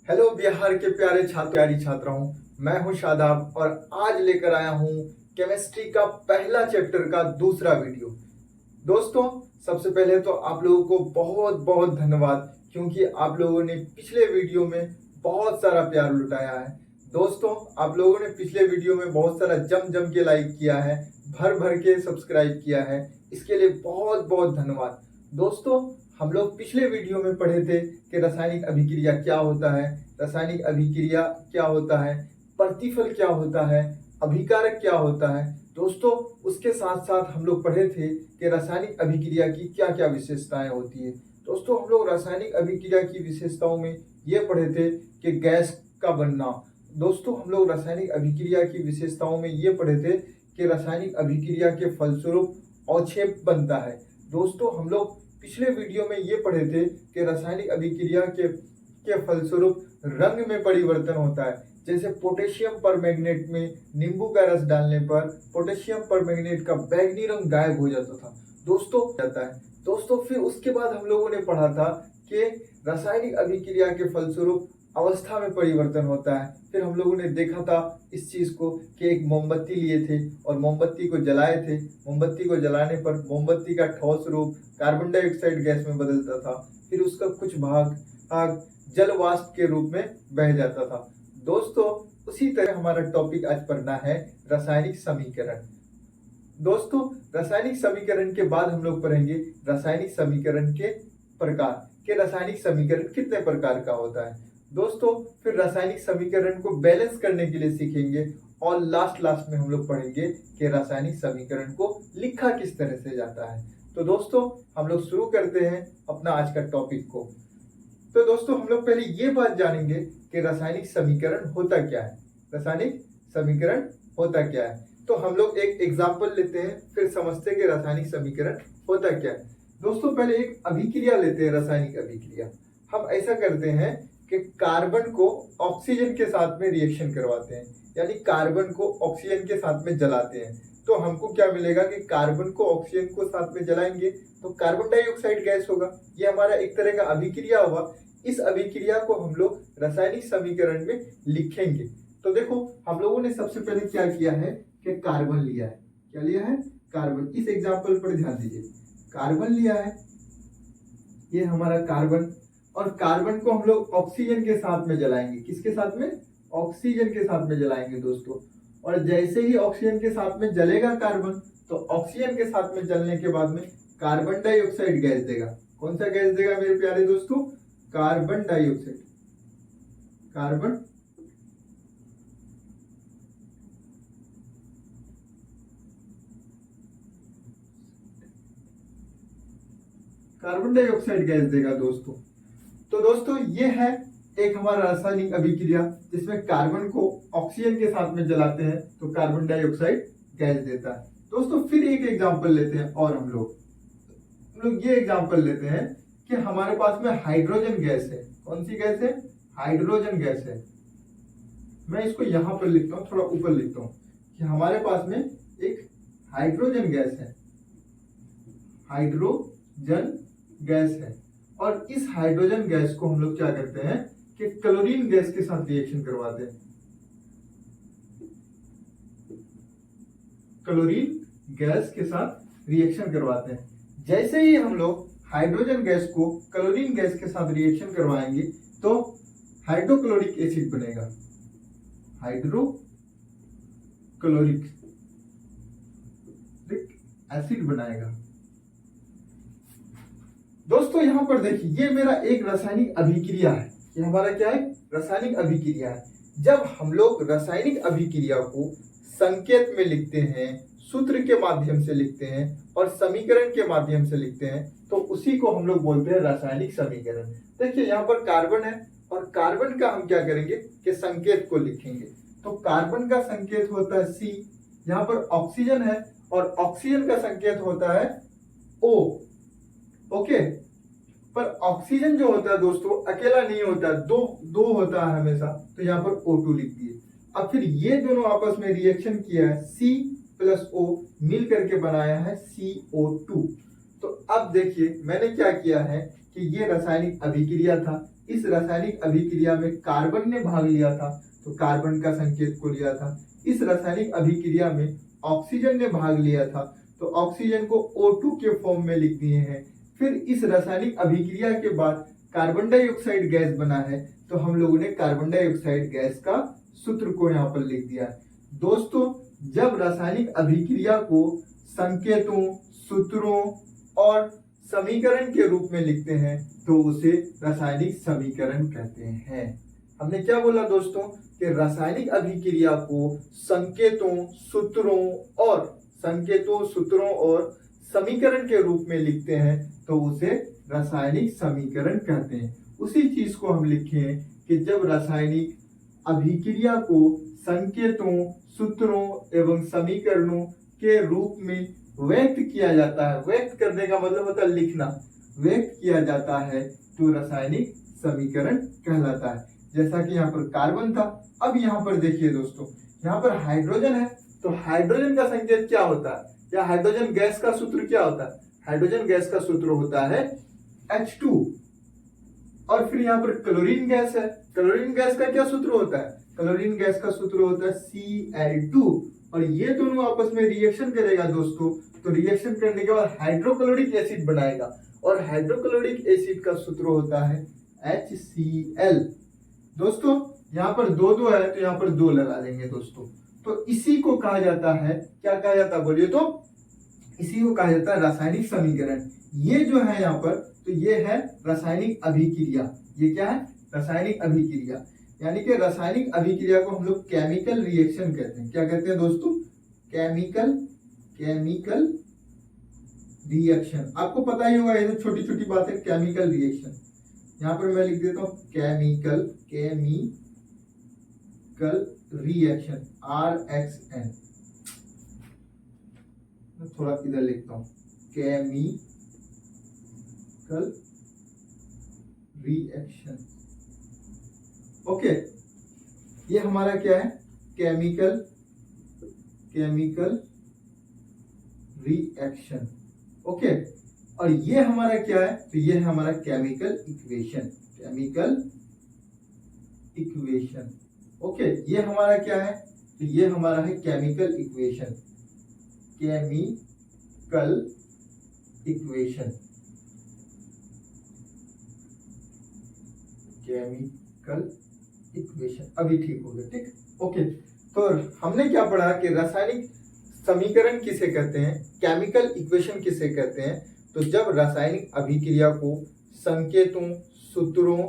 Hello Bihar के प्यारे छात्र प्यारी छात्राओं, मैं हूं शादाब और आज लेकर आया हूं केमिस्ट्री का पहला चैप्टर का दूसरा वीडियो। दोस्तों, सबसे पहले तो आप लोगों को बहुत बहुत धन्यवाद, क्योंकि आप लोगों ने पिछले वीडियो में बहुत सारा प्यार लुटाया है। दोस्तों, आप लोगों ने पिछले वीडियो में बहुत सारा जम जम के लाइक किया है, भर भर के सब्सक्राइब किया है, इसके लिए बहुत बहुत धन्यवाद। दोस्तों, हम लोग पिछले वीडियो में पढ़े थे कि रासायनिक अभिक्रिया क्या होता है, रासायनिक अभिक्रिया क्या होता है, प्रतिफल क्या होता है, अभिकारक क्या होता है। दोस्तों, उसके साथ साथ हम लोग पढ़े थे कि रासायनिक अभिक्रिया की क्या क्या विशेषताएं होती है। दोस्तों, हम लोग रासायनिक अभिक्रिया की विशेषताओं में ये पढ़े थे कि गैस का बनना। दोस्तों, हम लोग रासायनिक अभिक्रिया की विशेषताओं में ये पढ़े थे कि रासायनिक अभिक्रिया के फलस्वरूप अवक्षेप बनता है। दोस्तों, हम लोग पिछले वीडियो में ये पढ़े थे कि रासायनिक अभिक्रिया के फलस्वरूप रंग में परिवर्तन होता है। जैसे पोटेशियम परमैंगनेट में नींबू का रस डालने पर पोटेशियम परमैंगनेट का बैंगनी रंग गायब हो जाता था। दोस्तों, जाता है। दोस्तों, फिर उसके बाद हम लोगों ने पढ़ा था कि रासायनिक अभिक्रिया के फलस्वरूप अवस्था में परिवर्तन होता है। फिर हम लोगों ने देखा था इस चीज को कि एक मोमबत्ती लिए थे और मोमबत्ती को जलाए थे। मोमबत्ती को जलाने पर मोमबत्ती का ठोस रूप कार्बन डाइऑक्साइड गैस में बदलता था, फिर उसका कुछ भाग जल वाष्प के रूप में बह जाता था। दोस्तों, उसी तरह हमारा टॉपिक आज पढ़ना है रासायनिक समीकरण। दोस्तों, रासायनिक समीकरण के बाद हम लोग पढ़ेंगे रासायनिक समीकरण के प्रकार, कि रासायनिक समीकरण कितने प्रकार का होता है। दोस्तों, फिर रासायनिक समीकरण को बैलेंस करने के लिए सीखेंगे और लास्ट में हम लोग पढ़ेंगे कि रासायनिक समीकरण को लिखा किस तरह से जाता है। तो दोस्तों, हम लोग शुरू करते हैं अपना आज का टॉपिक को। तो दोस्तों, हम लोग पहले ये बात जानेंगे कि रासायनिक समीकरण होता क्या है। रासायनिक समीकरण होता क्या है, तो हम लोग एक एग्जाम्पल लेते हैं, फिर समझते हैं कि रासायनिक समीकरण होता क्या है। दोस्तों, पहले एक अभिक्रिया लेते हैं, रासायनिक अभिक्रिया। हम ऐसा करते हैं कि कार्बन को ऑक्सीजन के साथ में रिएक्शन करवाते हैं, यानी कार्बन को ऑक्सीजन के साथ में जलाते हैं। तो हमको क्या मिलेगा कि कार्बन को ऑक्सीजन को साथ में जलाएंगे तो कार्बन डाइऑक्साइड गैस होगा। ये हमारा एक तरह का अभिक्रिया होगा। इस अभिक्रिया को हम लोग रासायनिक समीकरण में लिखेंगे। तो देखो, हम लोगों ने सबसे पहले क्या किया है कि कार्बन लिया है। क्या लिया है? कार्बन। इस एग्जाम्पल पर ध्यान दीजिए, कार्बन लिया है, ये हमारा कार्बन, और कार्बन को हम लोग ऑक्सीजन के साथ में जलाएंगे। किसके साथ में? ऑक्सीजन के साथ में जलाएंगे दोस्तों। और जैसे ही ऑक्सीजन के साथ में जलेगा कार्बन, तो ऑक्सीजन के साथ में जलने के बाद में कार्बन डाइऑक्साइड गैस देगा। कौन सा गैस देगा मेरे प्यारे दोस्तों? Carbon dioxide. Carbon carbon dioxide gas देगा दोस्तों। तो दोस्तों, ये है एक हमारा रासायनिक अभिक्रिया जिसमें कार्बन को ऑक्सीजन के साथ में जलाते हैं तो कार्बन डाइऑक्साइड गैस देता है। दोस्तों, फिर एक एग्जांपल लेते हैं और हम लोग ये एग्जांपल लेते हैं कि हमारे पास में हाइड्रोजन गैस है। कौन सी गैस है? हाइड्रोजन गैस है। मैं इसको यहां पर लिखता हूं, थोड़ा ऊपर लिखता हूं कि हमारे पास में एक हाइड्रोजन गैस है। हाइड्रोजन गैस है, और इस हाइड्रोजन गैस को हम लोग क्या करते हैं कि क्लोरीन गैस के साथ रिएक्शन करवाते हैं। क्लोरीन गैस के साथ रिएक्शन करवाते हैं। जैसे ही हम लोग हाइड्रोजन गैस को क्लोरीन गैस के साथ रिएक्शन करवाएंगे तो हाइड्रोक्लोरिक एसिड बनेगा। हाइड्रोक्लोरिक एसिड बनाएगा। दोस्तों, यहां पर देखिए, ये मेरा एक रासायनिक अभिक्रिया है। ये हमारा क्या है? रासायनिक अभिक्रिया है। जब हम लोग रासायनिक अभिक्रिया को संकेत में लिखते हैं, सूत्र के माध्यम से लिखते हैं और समीकरण के माध्यम से लिखते हैं, तो उसी को हम लोग बोलते हैं रासायनिक समीकरण। देखिए, यहाँ पर कार्बन है और कार्बन का हम क्या करेंगे कि संकेत को लिखेंगे। तो कार्बन का संकेत होता है C, यहाँ पर ऑक्सीजन है और ऑक्सीजन का संकेत होता है O। ओके, पर ऑक्सीजन जो होता है दोस्तों अकेला नहीं होता है, दो होता है हमेशा। तो यहाँ पर O2 लिख दिए। अब फिर ये दोनों आपस में रिएक्शन किया है, C प्लस O मिल करके बनाया है CO2। तो अब देखिए, मैंने क्या किया है कि ये रासायनिक अभिक्रिया था, इस रासायनिक अभिक्रिया में कार्बन ने भाग लिया था तो कार्बन का संकेत को लिया था। इस रासायनिक अभिक्रिया में ऑक्सीजन ने भाग लिया था तो ऑक्सीजन को O2 के फॉर्म में लिख दिए हैं। फिर इस रासायनिक अभिक्रिया के बाद कार्बन डाइऑक्साइड गैस बना है तो हम लोगों ने कार्बन डाइऑक्साइड गैस का सूत्र को यहाँ पर लिख दिया है। दोस्तों, जब रासायनिक अभिक्रिया को संकेतों, सूत्रों और समीकरण के रूप में लिखते हैं तो उसे रासायनिक समीकरण कहते हैं। हमने क्या बोला दोस्तों कि रासायनिक अभिक्रिया को संकेतों, सूत्रों और समीकरण के रूप में लिखते हैं तो उसे रासायनिक समीकरण कहते हैं। उसी चीज को हम लिखे हैं कि जब रासायनिक अभिक्रिया को संकेतों, सूत्रों एवं समीकरणों के रूप में व्यक्त किया जाता है, व्यक्त करने का मतलब होता है लिखना, व्यक्त किया जाता है तो रासायनिक समीकरण कहलाता है। जैसा कि यहाँ पर कार्बन था, अब यहाँ पर देखिए दोस्तों, यहाँ पर हाइड्रोजन है तो हाइड्रोजन का संकेत क्या होता है या हाइड्रोजन गैस का सूत्र क्या होता है? हाइड्रोजन गैस का सूत्र होता है H2। और फिर यहाँ पर क्लोरीन गैस है, क्लोरीन गैस का क्या सूत्र होता है? क्लोरीन गैस का सूत्र होता है Cl2। और ये दोनों आपस में रिएक्शन करेगा दोस्तों, तो रिएक्शन करने के बाद हाइड्रोक्लोरिक एसिड बनाएगा और हाइड्रोक्लोरिक एसिड का सूत्र होता है HCl। दोस्तों, यहाँ पर दो है तो यहाँ पर 2 लगा देंगे दोस्तों। तो इसी को कहा जाता है, क्या कहा जाता है बोलिए तो? इसी को कहा जाता है रासायनिक समीकरण। ये जो है यहाँ पर, तो ये है रासायनिक अभिक्रिया। ये क्या है? रासायनिक अभिक्रिया। यानी कि रासायनिक अभिक्रिया को हम लोग केमिकल रिएक्शन कहते हैं। क्या कहते हैं दोस्तों? Chemical reaction. आपको पता ही होगा, ये तो छोटी छोटी बात है। केमिकल रिएक्शन, यहाँ पर मैं लिख देता हूँ केमिकल रिएक्शन, RXN। थोड़ा इधर लिखता हूँ, केमिकल रिएक्शन। ओके, ये हमारा क्या है? Chemical reaction. ओके, और ये हमारा क्या है? तो ये है हमारा केमिकल इक्वेशन। ओके, ये हमारा क्या है? तो ये हमारा है केमिकल इक्वेशन। अभी ठीक हो गया, ठीक। ओके, तो हमने क्या पढ़ा कि रासायनिक समीकरण किसे कहते हैं, केमिकल इक्वेशन किसे कहते हैं? तो जब रासायनिक अभिक्रिया को संकेतों, सूत्रों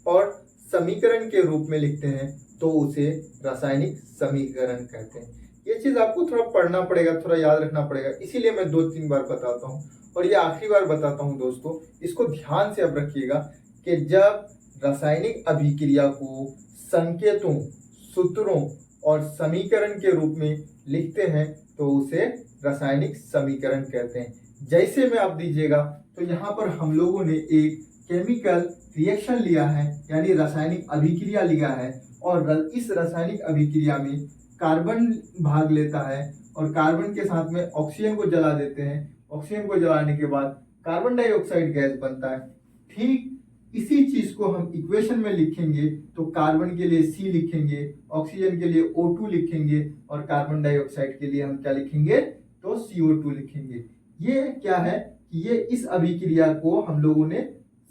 और समीकरण के रूप में लिखते हैं तो उसे रासायनिक समीकरण कहते हैं। ये चीज आपको थोड़ा पढ़ना पड़ेगा, थोड़ा याद रखना पड़ेगा, इसीलिए मैं 2-3 बार बताता हूँ और ये आखिरी बार बताता हूँ दोस्तों। इसको ध्यान से अब रखिएगा कि जब रासायनिक अभिक्रिया को संकेतों, सूत्रों और समीकरण के रूप में लिखते हैं तो उसे रासायनिक समीकरण कहते हैं। जैसे में आप दीजिएगा, तो यहाँ पर हम लोगों ने एक केमिकल रिएक्शन लिया है, यानी रासायनिक अभिक्रिया लिया है, और इस रासायनिक अभिक्रिया में कार्बन भाग लेता है और कार्बन के साथ में ऑक्सीजन को जला देते हैं। ऑक्सीजन को जलाने के बाद कार्बन डाइऑक्साइड गैस बनता है। ठीक इसी चीज को हम इक्वेशन में लिखेंगे तो कार्बन के लिए C लिखेंगे, ऑक्सीजन के लिए O2 लिखेंगे और कार्बन डाइऑक्साइड के लिए हम क्या लिखेंगे? तो CO2 लिखेंगे। ये क्या है कि ये इस अभिक्रिया को हम लोगों ने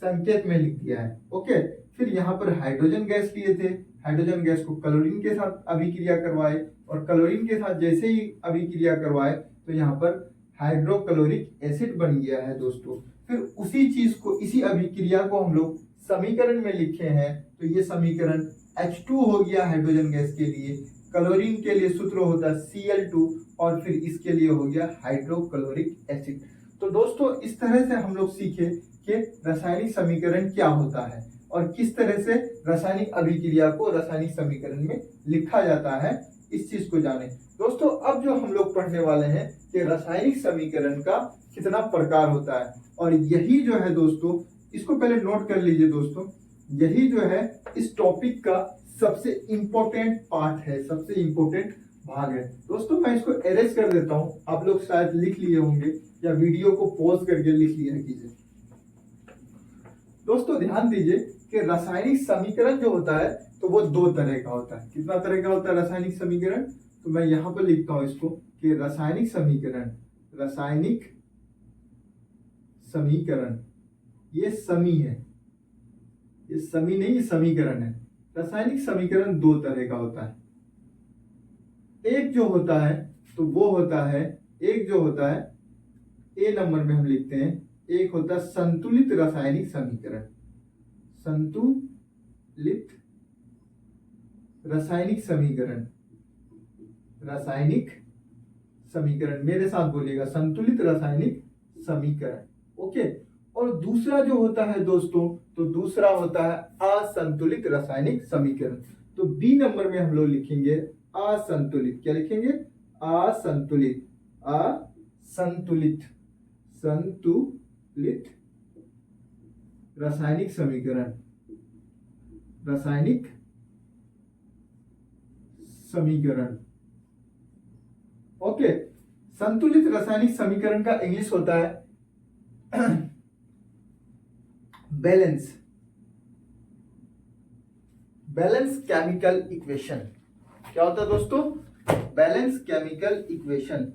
संकेत में लिख दिया है। ओके, फिर यहाँ पर हाइड्रोजन गैस लिए थे, हाइड्रोजन गैस को क्लोरीन के साथ अभिक्रिया करवाए और क्लोरीन के साथ जैसे ही अभिक्रिया करवाए तो यहाँ पर हाइड्रोक्लोरिक एसिड बन गया है दोस्तों। फिर उसी चीज को, इसी अभिक्रिया को हम लोग समीकरण में लिखे हैं तो ये समीकरण H2 हो गया हाइड्रोजन गैस के लिए, क्लोरीन के लिए सूत्र होता है Cl2 और फिर इसके लिए हो गया हाइड्रोक्लोरिक एसिड। तो दोस्तों, इस तरह से हम लोग सीखे कि रासायनिक समीकरण क्या होता है और किस तरह से रासायनिक अभिक्रिया को रासायनिक समीकरण में लिखा जाता है, इस चीज को जाने। दोस्तों, अब जो हम लोग पढ़ने वाले हैं कि रासायनिक समीकरण का कितना प्रकार होता है, और यही जो है दोस्तों, इसको पहले नोट कर लीजिए दोस्तों, यही जो है इस टॉपिक का सबसे इम्पोर्टेंट पार्ट है, सबसे इम्पोर्टेंट भाग है। दोस्तों, मैं इसको एरेज कर देता हूं, आप लोग शायद लिख लिए होंगे या वीडियो को पॉज करके लिख लिया कीजिए। दोस्तों ध्यान दीजिए कि रासायनिक समीकरण जो होता है तो वो दो तरह का होता है। कितना तरह का होता है रासायनिक समीकरण? तो मैं यहां पर लिखता हूं इसको कि रासायनिक समीकरण ये समी है, ये समी नहीं, ये समीकरण है। रासायनिक समीकरण दो तरह का होता है। एक जो होता है तो वो होता है, एक जो होता है ए नंबर में हम लिखते हैं, एक होता है संतुलित रासायनिक समीकरण। संतुलित रासायनिक समीकरण, रासायनिक समीकरण, मेरे साथ बोलिएगा, संतुलित रासायनिक समीकरण। ओके। और दूसरा जो होता है दोस्तों, तो दूसरा होता है असंतुलित रासायनिक समीकरण। तो बी नंबर में हम लोग लिखेंगे असंतुलित। क्या लिखेंगे? असंतुलित। असंतुलित, संतुलित रासायनिक समीकरण, रासायनिक समीकरण। ओके। संतुलित रासायनिक समीकरण का इंग्लिश होता है बैलेंस, बैलेंस केमिकल इक्वेशन। क्या होता है दोस्तों? Balance chemical equation,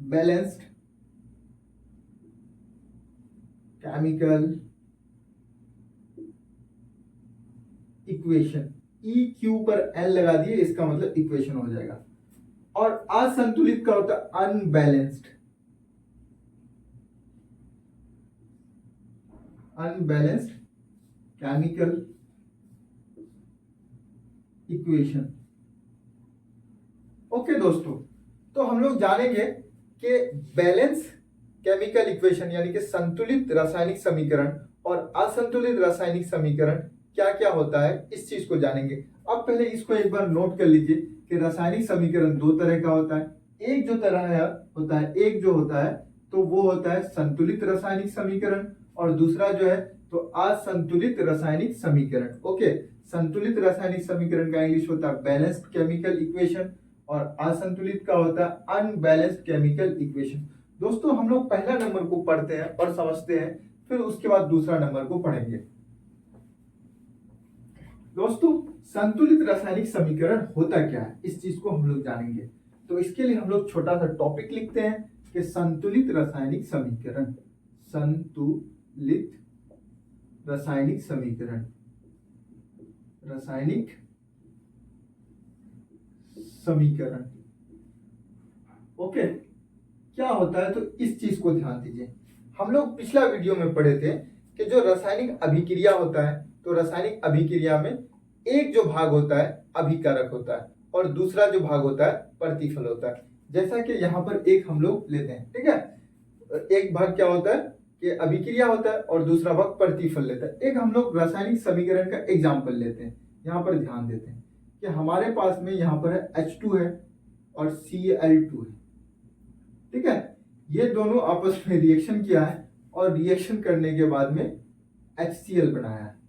balanced chemical equation. E Q पर एन लगा दिए, इसका मतलब इक्वेशन हो जाएगा। और असंतुलित का होता है unbalanced, unbalanced chemical equation. Okay दोस्तों, तो हम लोग जानेंगे कि बैलेंस केमिकल इक्वेशन यानी कि संतुलित रासायनिक समीकरण और असंतुलित रासायनिक समीकरण क्या क्या होता है, इस चीज को जानेंगे। अब पहले इसको एक बार नोट कर लीजिए कि रासायनिक समीकरण दो तरह का होता है। एक जो तरह है होता है, एक जो होता है तो वो होता है संतुलित रासायनिक समीकरण, और दूसरा जो है तो असंतुलित रासायनिक समीकरण। ओके। संतुलित रासायनिक समीकरण का इंग्लिश होता है बैलेंस्ड केमिकल इक्वेशन, और असंतुलित का होता है अनबैलेंस्ड केमिकल इक्वेशन। दोस्तों हम लोग पहला नंबर को पढ़ते हैं और समझते हैं, फिर उसके बाद दूसरा नंबर को पढ़ेंगे। दोस्तों संतुलित रासायनिक समीकरण होता क्या है, इस चीज को हम लोग जानेंगे। तो इसके लिए हम लोग छोटा सा टॉपिक लिखते हैं कि संतुलित रासायनिक समीकरण, संतुलित रासायनिक समीकरण, रासायनिक समीकरण। ओके। क्या होता है तो इस चीज को ध्यान दीजिए। हम लोग पिछला वीडियो में पढ़े थे कि जो रासायनिक अभिक्रिया होता है तो रासायनिक अभिक्रिया में एक जो भाग होता है अभिकारक होता है और दूसरा जो भाग होता है प्रतिफल होता है। जैसा कि यहाँ पर एक हम लोग लेते हैं, ठीक है। एक भाग क्या होता है कि अभिक्रिया होता है और दूसरा भाग प्रतिफल लेता है। एक हम लोग रासायनिक समीकरण का एग्जाम्पल लेते हैं। यहाँ पर ध्यान देते हैं कि हमारे पास में यहाँ पर है H2 है और Cl2 है, ठीक है। ये दोनों आपस में रिएक्शन किया है और रिएक्शन करने के बाद में HCl बनाया है।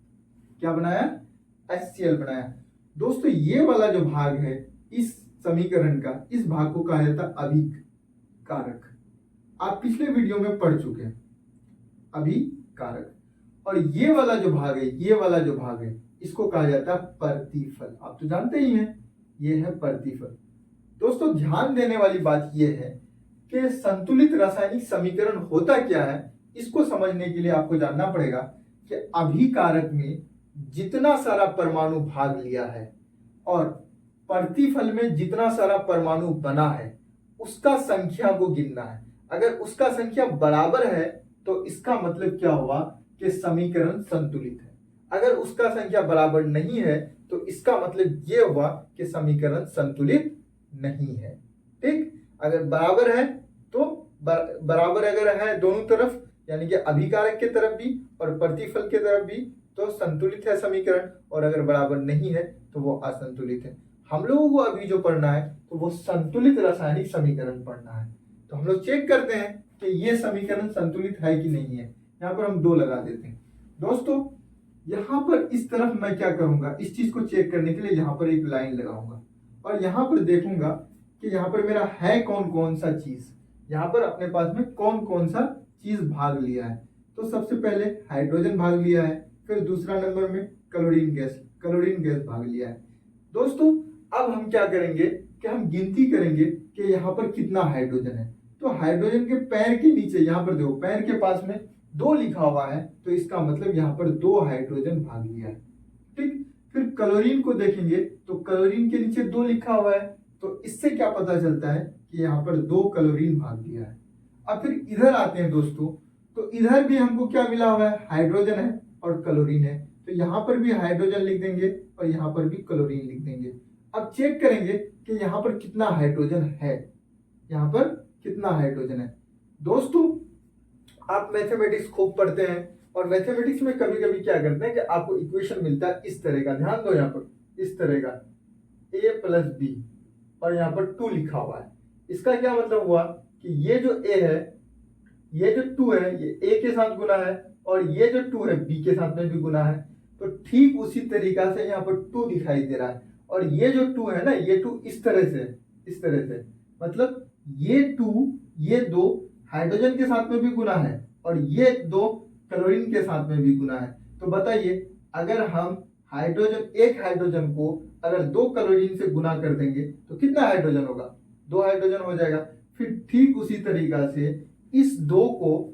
क्या बनाया? HCl बनाया। दोस्तों ये वाला जो भाग है इस समीकरण का, इस भाग को कहा जाता है अभिकारक। आप पिछले वीडियो में पढ़ चुके हैं अभिकारक। और ये वाला जो भाग है, ये वाला जो भाग है, इसको कहा जाता है प्रतिफल। आप तो जानते ही हैं, ये है प्रतिफल। दोस्तों ध्यान देने वाली बात यह है कि संतुलित रासायनिक समीकरण होता क्या है, इसको समझने के लिए आपको जानना पड़ेगा कि अभिकारक में जितना सारा परमाणु भाग लिया है और प्रतिफल में जितना सारा परमाणु बना है उसका संख्या को गिनना है। अगर उसका संख्या बराबर है तो इसका मतलब क्या हुआ कि समीकरण संतुलित है। अगर उसका संख्या बराबर नहीं है तो इसका मतलब ये हुआ कि समीकरण संतुलित नहीं है, ठीक। अगर बराबर है तो बराबर अगर है दोनों तरफ, यानी कि अभिकारक के तरफ भी और प्रतिफल के तरफ भी, तो संतुलित है समीकरण। और अगर बराबर नहीं है तो वो असंतुलित है। हम लोगों को अभी जो पढ़ना है तो वो संतुलित रासायनिक समीकरण पढ़ना है। तो हम लोग चेक करते हैं कि ये समीकरण संतुलित है कि नहीं है। यहाँ पर हम 2 लगा देते हैं। दोस्तों यहाँ पर इस तरफ मैं क्या करूंगा, इस चीज को चेक करने के लिए यहाँ पर एक लाइन लगाऊंगा और यहाँ पर देखूंगा कि यहाँ पर मेरा है कौन कौन सा चीज, यहाँ पर अपने पास में कौन कौन सा चीज भाग लिया है। तो सबसे पहले हाइड्रोजन भाग लिया है, फिर दूसरा नंबर में क्लोरीन गैस भाग लिया है। दोस्तों अब हम क्या करेंगे कि हम गिनती करेंगे कि यहाँ पर कितना हाइड्रोजन है। तो हाइड्रोजन के पैर के नीचे, यहाँ पर देखो पैर के पास में 2 लिखा हुआ है, तो इसका मतलब यहाँ पर 2 हाइड्रोजन भाग लिया है। ठीक, फिर क्लोरीन को देखेंगे तो क्लोरीन के नीचे 2 लिखा हुआ है, तो इससे क्या पता चलता है कि यहाँ पर 2 क्लोरीन भाग लिया है। अब फिर इधर आते हैं दोस्तों, तो इधर भी हमको क्या मिला हुआ है, हाइड्रोजन है और क्लोरीन है, तो यहाँ पर भी हाइड्रोजन लिख देंगे और यहाँ पर भी क्लोरीन लिख देंगे। अब चेक करेंगे कि यहाँ पर कितना हाइड्रोजन है, यहाँ पर कितना हाइड्रोजन है। दोस्तों आप मैथमेटिक्स खूब पढ़ते हैं और मैथमेटिक्स में कभी कभी क्या करते हैं कि आपको इक्वेशन मिलता है इस तरह का, ध्यान दो यहाँ पर इस तरह का a प्लस बी और यहाँ पर 2 लिखा हुआ है। इसका क्या मतलब हुआ कि ये जो a है, ये जो 2 है, ये a के साथ गुना है और ये जो 2 है b के साथ में भी गुना है। तो ठीक उसी तरीका से यहाँ पर 2 दिखाई दे रहा है और ये जो 2 है ना, ये 2 इस तरह से मतलब ये 2, ये 2 हाइड्रोजन के साथ में भी गुना है और ये 2 क्लोरीन के साथ में भी गुना है। तो बताइए अगर हम एक हाइड्रोजन को अगर 2 क्लोरीन से गुना कर देंगे तो कितना हाइड्रोजन होगा, 2 हाइड्रोजन हो जाएगा। फिर ठीक उसी तरीका से इस 2 को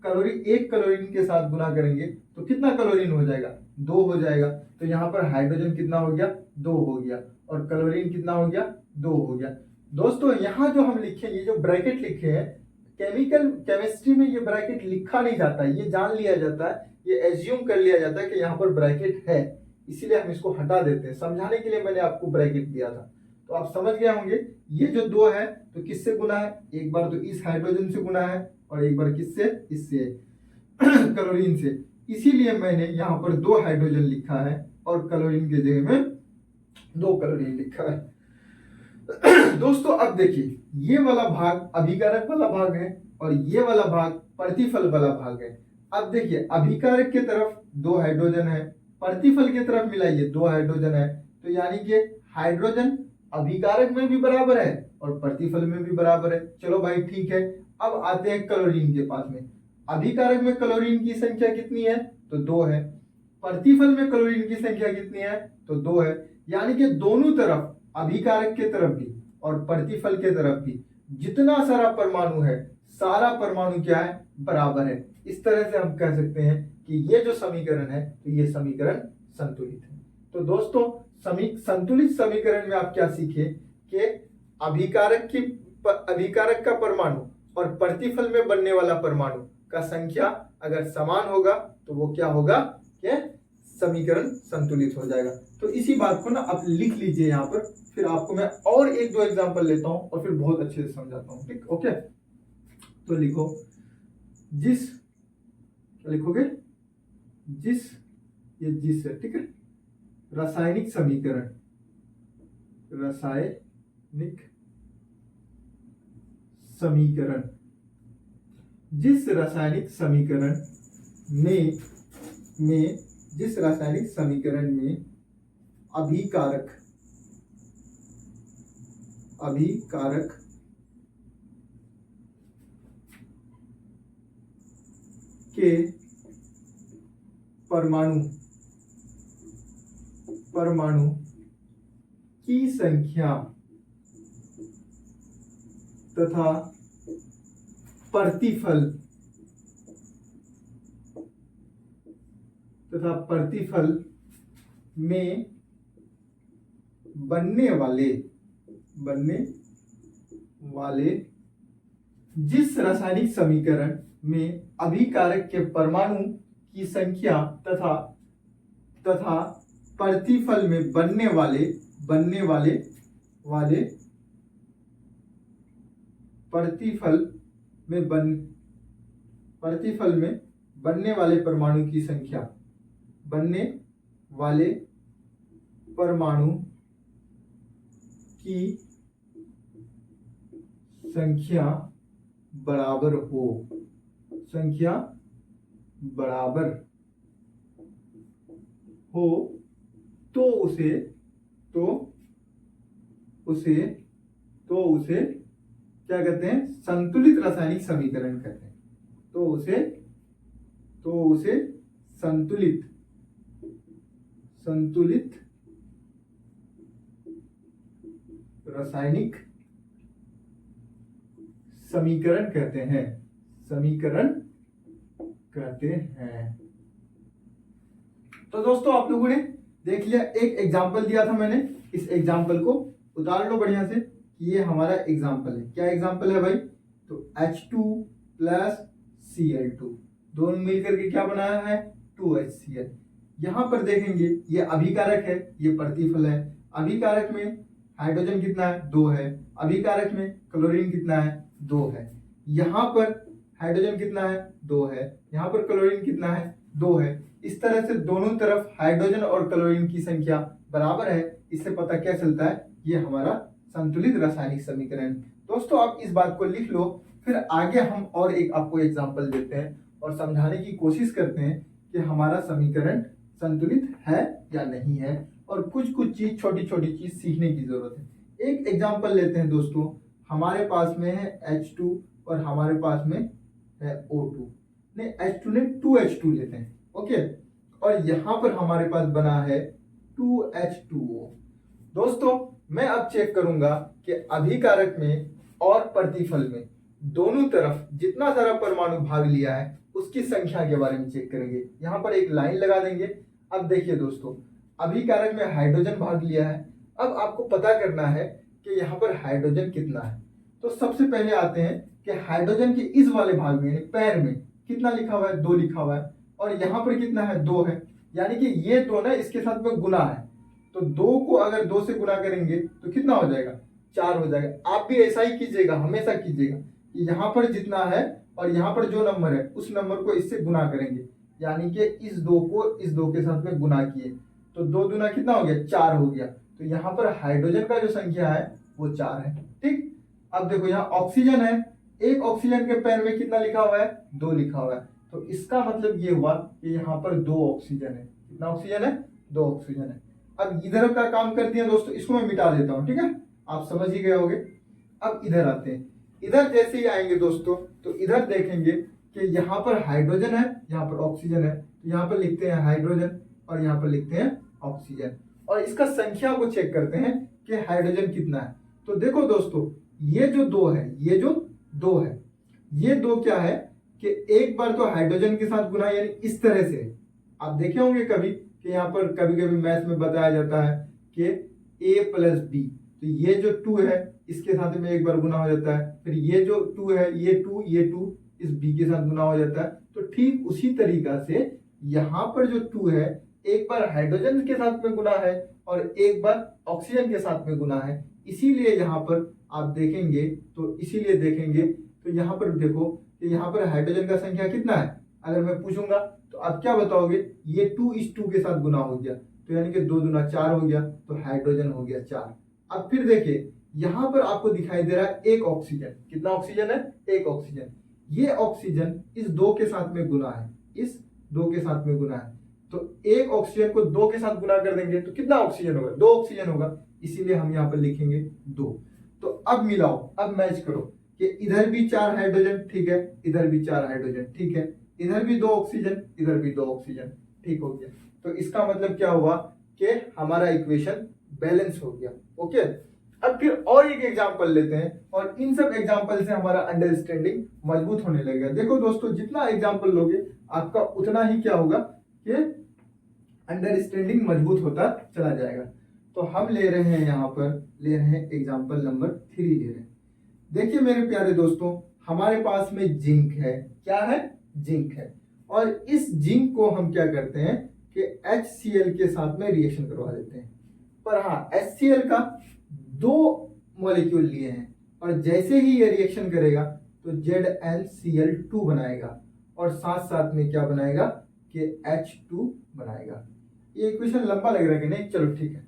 क्लोरीन, 1 क्लोरीन के साथ गुना करेंगे तो कितना क्लोरीन हो जाएगा, 2 हो जाएगा। तो यहाँ पर हाइड्रोजन कितना हो गया, 2 हो गया और क्लोरीन कितना हो गया, 2 हो गया। दोस्तों यहाँ जो हम लिखे, ये जो ब्रैकेट लिखे हैं, केमिस्ट्री में ये ब्रैकेट लिखा नहीं जाता है, ये जान लिया जाता है, ये एज्यूम कर लिया जाता है कि यहाँ पर ब्रैकेट है, इसीलिए हम इसको हटा देते हैं। समझाने के लिए मैंने आपको ब्रैकेट दिया था, तो आप समझ गए होंगे। ये जो 2 है तो किससे गुना है, एक बार तो इस हाइड्रोजन से गुना है और एक बार किससे, इससे क्लोरीन से। इसीलिए मैंने यहाँ पर 2 हाइड्रोजन लिखा है और क्लोरीन के जगह में 2 क्लोरीन लिखा है। दोस्तों अब देखिए, ये वाला भाग अभिकारक वाला भाग है और ये वाला भाग प्रतिफल वाला भाग है। अब देखिए अभिकारक के तरफ 2 हाइड्रोजन है, प्रतिफल की तरफ मिलाइए 2 हाइड्रोजन है, तो यानी कि हाइड्रोजन अभिकारक में भी बराबर है और प्रतिफल में भी बराबर है। चलो भाई ठीक है। अब आते हैं क्लोरीन के पास में। अभिकारक में क्लोरीन की संख्या कितनी है, तो 2 है। प्रतिफल में क्लोरीन की संख्या कितनी है, तो 2 है। यानी कि दोनों तरफ, अभिकारक के तरफ भी और प्रतिफल के तरफ भी जितना सारा परमाणु है, सारा परमाणु क्या है, बराबर है। इस तरह से हम कह सकते हैं कि ये जो समीकरण है, तो ये समीकरण संतुलित है। तो दोस्तों संतुलित समीकरण में आप क्या सीखे कि अभिकारक का परमाणु और प्रतिफल में बनने वाला परमाणु का संख्या अगर समान होगा तो वो क्या होगा, कि समीकरण संतुलित हो जाएगा। तो इसी बात को ना आप लिख लीजिए यहाँ पर, फिर आपको मैं और 1-2 एग्जांपल लेता हूं और फिर बहुत अच्छे से समझाता हूं। ठीक, ओके। तो लिखो, क्या लिखोगे, जिस है, ठीक है। रासायनिक समीकरण जिस रासायनिक समीकरण में अभिकारक के परमाणु की संख्या तथा प्रतिफल में बनने वाले जिस रासायनिक समीकरण में अभिकारक के परमाणु की संख्या तथा प्रतिफल में बनने वाले परमाणु की संख्या बराबर हो तो उसे क्या कहते हैं, संतुलित रासायनिक समीकरण कहते हैं। तो उसे संतुलित रासायनिक समीकरण कहते हैं। तो दोस्तों आप लोगों ने देख लिया, एक एग्जाम्पल दिया था मैंने, इस एग्जाम्पल को उतार लो बढ़िया से कि ये हमारा एग्जाम्पल है। क्या एग्जाम्पल है भाई? तो H2 प्लस Cl2 दोनों मिलकर के क्या बनाया है? 2HCl। यहां पर देखेंगे ये अभिकारक है, ये प्रतिफल है। अभिकारक में हाइड्रोजन कितना है? 2 है। अभिकारक में क्लोरीन कितना है? 2 है। यहाँ पर हाइड्रोजन कितना है? 2 है। यहाँ पर क्लोरीन कितना है? 2 है। इस तरह से दोनों तरफ हाइड्रोजन और क्लोरीन की संख्या बराबर है। इससे पता क्या चलता है? ये हमारा संतुलित रासायनिक समीकरण। दोस्तों आप इस बात को लिख लो, फिर आगे हम और एक आपको एग्जाम्पल देते हैं और समझाने की कोशिश करते हैं कि हमारा समीकरण संतुलित है या नहीं है, और कुछ कुछ चीज, छोटी छोटी चीज सीखने की जरूरत है। एक एग्जाम्पल लेते हैं दोस्तों, हमारे पास में है H2 और हमारे पास में है O2। नहीं, H2 ने 2H2 लेते हैं, ओके। और यहाँ पर हमारे पास बना है 2H2O। दोस्तों मैं अब चेक करूंगा कि अभिकारक में और प्रतिफल में दोनों तरफ जितना सारा परमाणु भाग लिया है उसकी संख्या के बारे में चेक करेंगे। यहाँ पर एक लाइन लगा देंगे। अब देखिए दोस्तों, अभिकारक में हाइड्रोजन भाग लिया है। अब आपको पता करना है कि यहाँ पर हाइड्रोजन कितना है। तो सबसे पहले आते हैं कि हाइड्रोजन के इस वाले भाग में, पैर में कितना लिखा हुआ है? 2 लिखा हुआ है। और यहाँ पर कितना है? 2 है। यानी कि ये 2 ना इसके साथ में गुना है, तो 2 को अगर 2 से गुना करेंगे तो कितना हो जाएगा? 4 हो जाएगा। आप भी ऐसा ही कीजिएगा, हमेशा कीजिएगा कि यहाँ पर जितना है और यहाँ पर जो नंबर है उस नंबर को इससे गुना करेंगे। यानी कि इस 2 को इस 2 के साथ में गुना किए तो 2 दूना कितना हो गया? 4 हो गया। तो यहाँ पर हाइड्रोजन का जो संख्या है वो 4 है। ठीक। अब देखो यहाँ ऑक्सीजन है, एक ऑक्सीजन के पैर में कितना लिखा हुआ है? 2 लिखा हुआ है। तो इसका मतलब ये हुआ कि यहाँ पर 2 ऑक्सीजन है। कितना ऑक्सीजन है? 2 ऑक्सीजन है। अब इधर का काम करते हैं दोस्तों, इसको मैं मिटा देता हूँ, ठीक है, आप समझ ही गए होंगे। अब इधर आते हैं। इधर जैसे ही आएंगे दोस्तों तो इधर देखेंगे कि यहाँ पर हाइड्रोजन है, यहाँ पर ऑक्सीजन है। तो यहाँ पर लिखते हैं हाइड्रोजन और यहाँ पर लिखते हैं ऑक्सीजन, और इसका संख्या को चेक करते हैं कि हाइड्रोजन कितना है। तो देखो दोस्तों, ये जो 2 है, ये जो 2 है, ये 2 क्या है कि एक बार तो हाइड्रोजन के साथ गुना, यानी इस तरह से आप देखे होंगे कभी कि यहाँ पर कभी कभी मैथ में बताया जाता है कि A प्लस B, तो ये जो 2 है इसके साथ में एक बार गुना हो जाता है, फिर ये जो 2 है, ये 2 इस B के साथ गुना हो जाता है। तो ठीक उसी तरीका से यहाँ पर जो 2 है एक बार हाइड्रोजन के साथ में गुना है और एक बार ऑक्सीजन के साथ में गुना है। इसीलिए यहाँ पर आप देखेंगे तो यहाँ पर देखो कि यहाँ पर हाइड्रोजन का संख्या कितना है। अगर मैं पूछूंगा तो आप क्या बताओगे? ये 2 इस 2 के साथ गुना हो गया, तो यानी कि 2 दूना 4 हो गया, तो हाइड्रोजन हो गया 4। अब फिर देखिए यहाँ पर आपको दिखाई दे रहा है एक ऑक्सीजन। कितना ऑक्सीजन है? एक ऑक्सीजन। ये ऑक्सीजन इस 2 के साथ में गुना है, इस 2 के साथ में गुना है। तो एक ऑक्सीजन को 2 के साथ गुना कर देंगे तो कितना ऑक्सीजन होगा? 2 ऑक्सीजन होगा। इसीलिए हम यहाँ पर लिखेंगे 2। तो अब मिलाओ, अब मैच करो कि इधर भी 4 हाइड्रोजन, ठीक है, इधर भी 4 हाइड्रोजन, ठीक है, इधर भी 2 ऑक्सीजन, इधर भी 2 ऑक्सीजन, ठीक हो गया। तो इसका मतलब क्या हुआ कि हमारा इक्वेशन बैलेंस हो गया। ओके। अब फिर और एक एग्जांपल लेते हैं और इन सब एग्जांपल से हमारा अंडरस्टैंडिंग मजबूत होने लगेगा। देखो दोस्तों, जितना एग्जांपल लोगे आपका उतना ही क्या होगा कि अंडरस्टैंडिंग मजबूत होता चला जाएगा। तो हम ले रहे हैं, यहाँ पर ले रहे हैं एग्जांपल नंबर 3 ले रहे हैं। देखिए मेरे प्यारे दोस्तों, हमारे पास में जिंक है। क्या है? जिंक है। और इस जिंक को हम क्या करते हैं कि HCl के साथ में रिएक्शन करवा देते हैं। पर हाँ, HCl का 2 मॉलिक्यूल लिए हैं और जैसे ही ये रिएक्शन करेगा तो ZnCl2 बनाएगा और साथ साथ में क्या बनाएगा कि H2 बनाएगा। ये इक्वेशन लंबा लग रहा है कि नहीं? चलो ठीक है।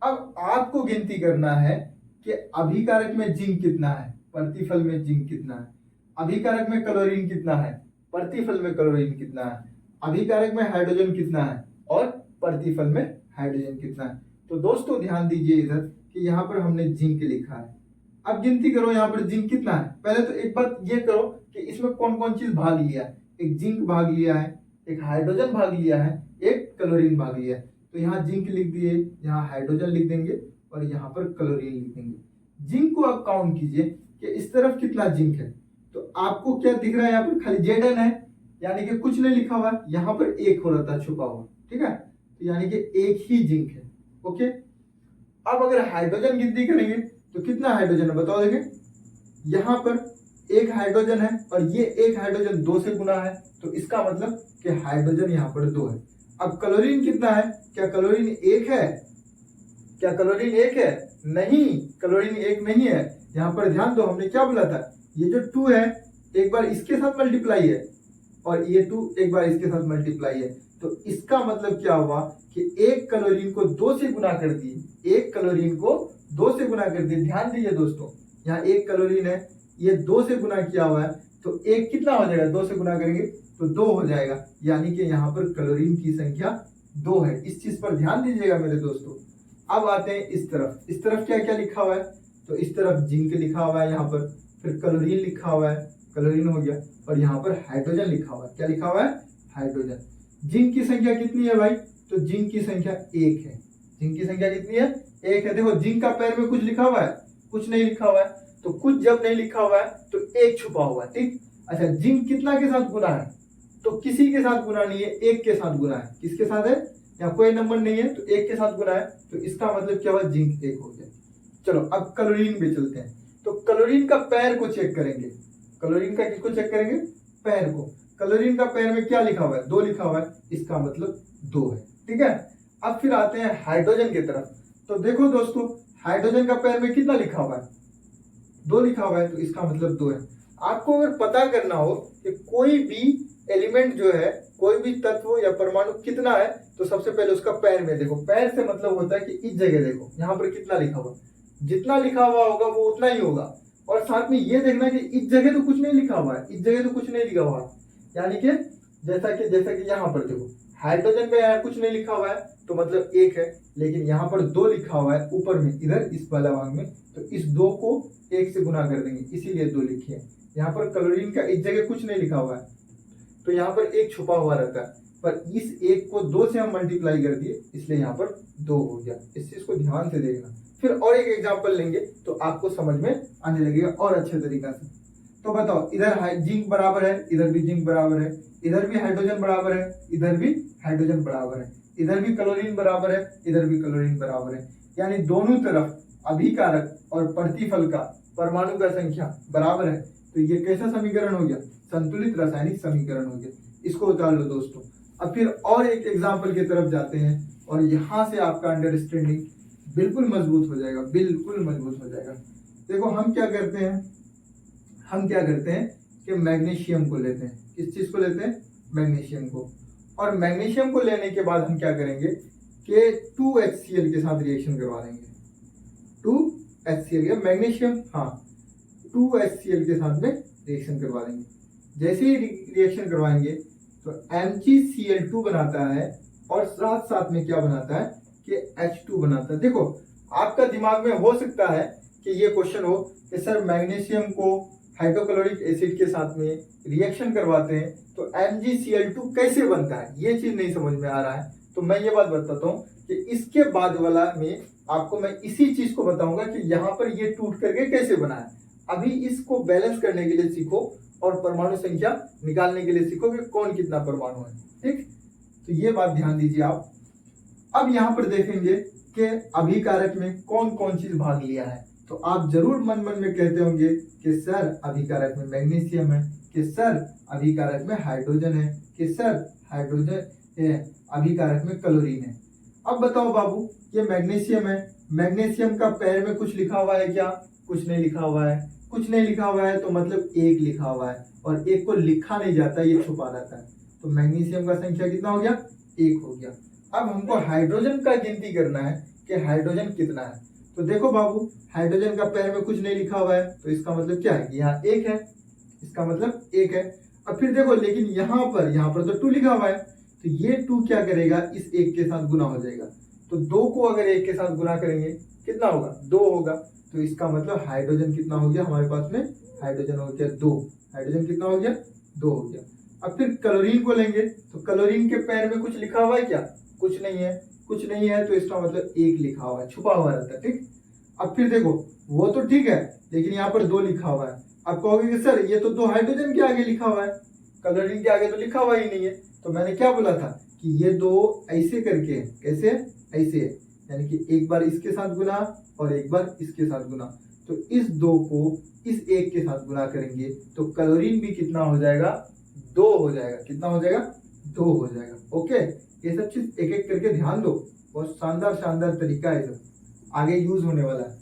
अब आपको गिनती करना है कि अभिकारक में जिंक कितना है, प्रतिफल में जिंक कितना है, अभिकारक में क्लोरीन कितना है, प्रतिफल में क्लोरीन कितना है, अभिकारक में हाइड्रोजन कितना है और प्रतिफल में हाइड्रोजन कितना है। तो दोस्तों ध्यान दीजिए इधर कि यहाँ पर हमने जिंक लिखा है, अब गिनती करो यहाँ पर जिंक कितना है। पहले तो एक बात ये करो कि इसमें कौन कौन चीज भाग लिया है। एक जिंक भाग लिया है, एक हाइड्रोजन भाग लिया है, एक क्लोरीन भाग लिया है। तो यहाँ जिंक लिख दिए, यहाँ हाइड्रोजन लिख देंगे और यहाँ पर क्लोरीन लिख देंगे। जिंक को आप काउंट कीजिए कि इस तरफ कितना जिंक है। तो आपको क्या दिख रहा है, यहाँ पर खाली Zn है, यानी कि कुछ नहीं लिखा हुआ। यहाँ पर एक हो रहा था छुपा हुआ, ठीक है, तो यानी कि एक ही जिंक है। ओके, अब अगर हाइड्रोजन गिनती करेंगे तो कितना हाइड्रोजन है बताओ। देखिए यहाँ पर एक हाइड्रोजन है और ये एक हाइड्रोजन 2 से गुना है, तो इसका मतलब कि हाइड्रोजन यहाँ पर 2 है। अब क्लोरीन कितना है, क्या क्लोरीन 1 है? क्या क्लोरीन 1 है? नहीं, क्लोरीन 1 नहीं है। यहाँ पर ध्यान दो, हमने क्या बोला था, ये जो 2 है एक बार इसके साथ मल्टीप्लाई है और ये 2 एक बार इसके साथ मल्टीप्लाई है। तो इसका मतलब क्या हुआ कि एक क्लोरीन को 2 से गुना कर दिए, एक क्लोरीन को 2 से गुना कर दिए। ध्यान दीजिए दोस्तों, यहाँ एक क्लोरीन है, ये 2 से गुना किया हुआ है, तो एक कितना हो जाएगा, 2 से गुना करेंगे तो 2 हो जाएगा, यानी कि यहाँ पर क्लोरीन की संख्या 2 है। इस चीज पर ध्यान दीजिएगा मेरे दोस्तों। अब आते हैं इस तरफ। इस तरफ क्या क्या लिखा हुआ है, तो इस तरफ जिंक लिखा हुआ है, यहाँ पर फिर क्लोरीन लिखा हुआ है, क्लोरीन हो गया, और यहाँ पर हाइड्रोजन लिखा हुआ है। क्या लिखा हुआ है, हाइड्रोजन। जिंक की संख्या कितनी है भाई, तो जिंक की संख्या 1 है। जिंक की संख्या कितनी है, 1 है। देखो जिंक का पैर में कुछ लिखा हुआ है, कुछ नहीं लिखा हुआ है, तो कुछ जब नहीं लिखा हुआ है तो 1 छुपा हुआ है, ठीक। अच्छा, जिंक कितना के साथ गुना है, तो किसी के साथ गुना नहीं है, 1 के साथ गुना है। किसके साथ है, यहाँ कोई नंबर नहीं है, तो 1 के साथ गुना है, तो इसका मतलब क्या हुआ, जिंक 1 हो गया। चलो अब क्लोरीन पे चलते हैं। तो क्लोरीन का पैर को चेक करेंगे। क्लोरीन का किसको चेक करेंगे, पैर को। क्लोरीन का पैर में क्या लिखा हुआ है, 2 लिखा हुआ है, इसका मतलब 2 है, ठीक है। अब फिर आते हैं हाइड्रोजन की तरफ। तो देखो दोस्तों, हाइड्रोजन का पैर में कितना लिखा हुआ है, 2 लिखा हुआ है, तो इसका मतलब 2 है। आपको अगर पता करना हो कि कोई भी एलिमेंट जो है, कोई भी तत्व या परमाणु कितना है, तो सबसे पहले उसका पैर में देखो। पैर से मतलब होता है कि इस जगह देखो, यहाँ पर कितना लिखा हुआ, जितना लिखा हुआ होगा वो उतना ही होगा। और साथ में ये देखना कि इस जगह तो कुछ नहीं लिखा हुआ है, इस जगह तो कुछ नहीं लिखा हुआ है, यानी कि जैसा कि यहाँ पर देखो हाइड्रोजन का यहाँ कुछ नहीं लिखा हुआ है, तो मतलब 1 है, लेकिन यहाँ पर 2 लिखा हुआ है ऊपर में, इधर इस वाला भाग में, तो इस 2 को 1 से गुना कर देंगे, इसीलिए 2 लिखी है। यहाँ पर क्लोरीन का इस जगह कुछ नहीं लिखा हुआ है, तो यहाँ पर 1 छुपा हुआ रहता है, पर इस 1 को 2 से हम मल्टीप्लाई कर दिए, इसलिए यहाँ पर 2 हो गया। इस चीज को ध्यान से देखना। फिर और एक एग्जांपल लेंगे तो आपको समझ में आने लगेगा और अच्छे तरीका से। तो बताओ, इधर जिंक बराबर है, इधर भी जिंक बराबर है, इधर भी हाइड्रोजन बराबर है, इधर भी हाइड्रोजन बराबर है, इधर भी क्लोरीन बराबर है, इधर भी क्लोरीन बराबर है, यानी दोनों तरफ अभिकारक और प्रतिफल का परमाणु का संख्या बराबर है। तो ये कैसा समीकरण हो गया, संतुलित रासायनिक समीकरण हो गया। इसको उतार लो दोस्तों। अब फिर और एक एग्जाम्पल की तरफ जाते हैं और यहाँ से आपका अंडरस्टैंडिंग बिल्कुल मजबूत हो जाएगा, बिल्कुल मजबूत हो जाएगा। देखो हम क्या करते हैं कि मैग्नीशियम को लेते हैं। किस चीज को लेते हैं, मैग्नीशियम को। और मैग्नीशियम को लेने के बाद हम क्या करेंगे कि 2HCl के साथ रिएक्शन करवा देंगे। 2HCl या मैग्नीशियम, हाँ 2HCl के साथ में रिएक्शन करवा देंगे। जैसे ही रिएक्शन करवाएंगे तो MgCl2 बनाता है और साथ साथ में क्या बनाता है कि H2 बनाता है। देखो आपका दिमाग में हो सकता है कि ये क्वेश्चन हो कि सर मैग्नीशियम को हाइड्रोक्लोरिक एसिड के साथ में रिएक्शन करवाते हैं तो MgCl2 कैसे बनता है, ये चीज नहीं समझ में आ रहा है। तो मैं ये बात बताता हूँ कि इसके बाद वाला में आपको मैं इसी चीज को बताऊंगा कि यहाँ पर ये टूट करके कैसे बना है। अभी इसको बैलेंस करने के लिए सीखो और परमाणु संख्या निकालने के लिए सीखो कि कौन कितना परमाणु है, ठीक। तो ये बात ध्यान दीजिए आप। अब यहाँ पर देखेंगे कि अभिकारक में कौन कौन चीज भाग लिया है। तो आप जरूर मन में कहते होंगे कि सर अभिकारक में मैग्नीशियम है, कि सर अभिकारक में हाइड्रोजन है, कि सर हाइड्रोजन अभिकारक में क्लोरीन है। अब बताओ बाबू, ये मैग्नीशियम है, मैग्नीशियम का पैर में कुछ लिखा हुआ है क्या, कुछ नहीं लिखा हुआ है। कुछ नहीं लिखा हुआ है तो मतलब 1 लिखा हुआ है, और 1 को लिखा नहीं जाता, ये छुपा रहता है। तो मैग्नीशियम का संख्या कितना हो गया, 1 हो गया। अब हमको हाइड्रोजन का गिनती करना है कि हाइड्रोजन कितना है। तो देखो बाबू, हाइड्रोजन का पैर में कुछ नहीं लिखा हुआ है, तो इसका मतलब क्या है, यहाँ 1 है, इसका मतलब 1 है। अब फिर देखो, लेकिन यहाँ पर तो 2 लिखा हुआ है, तो ये 2 क्या करेगा, इस 1 के साथ गुना हो जाएगा, तो 2 को अगर 1 के साथ गुना करेंगे कितना होगा, 2 होगा। तो इसका मतलब हाइड्रोजन कितना हो गया हमारे पास में, हाइड्रोजन हो गया 2। हाइड्रोजन कितना हो गया, 2 हो गया। अब फिर क्लोरीन को लेंगे, तो क्लोरीन के पैर में कुछ लिखा हुआ है क्या, कुछ नहीं है, कुछ नहीं है, तो इसका मतलब 1 लिखा हुआ है, छुपा हुआ रहता है, ठीक। अब फिर देखो वो तो ठीक है, लेकिन यहाँ पर 2 लिखा हुआ है। अब कहोगे कि सर ये तो 2 हाइड्रोजन के आगे लिखा हुआ है, क्लोरीन के आगे तो लिखा हुआ ही नहीं है। तो मैंने क्या बोला था कि ये 2 ऐसे करके है, कैसे, ऐसे है, यानी कि एक बार इसके साथ गुना और एक बार इसके साथ गुना। तो इस 2 को इस 1 के साथ गुना करेंगे तो क्लोरीन भी कितना हो जाएगा, 2 हो जाएगा। कितना हो जाएगा, 2 हो जाएगा। ओके, ये सब चीज एक एक करके ध्यान दो, बहुत शानदार शानदार तरीका है, सब आगे यूज होने वाला है।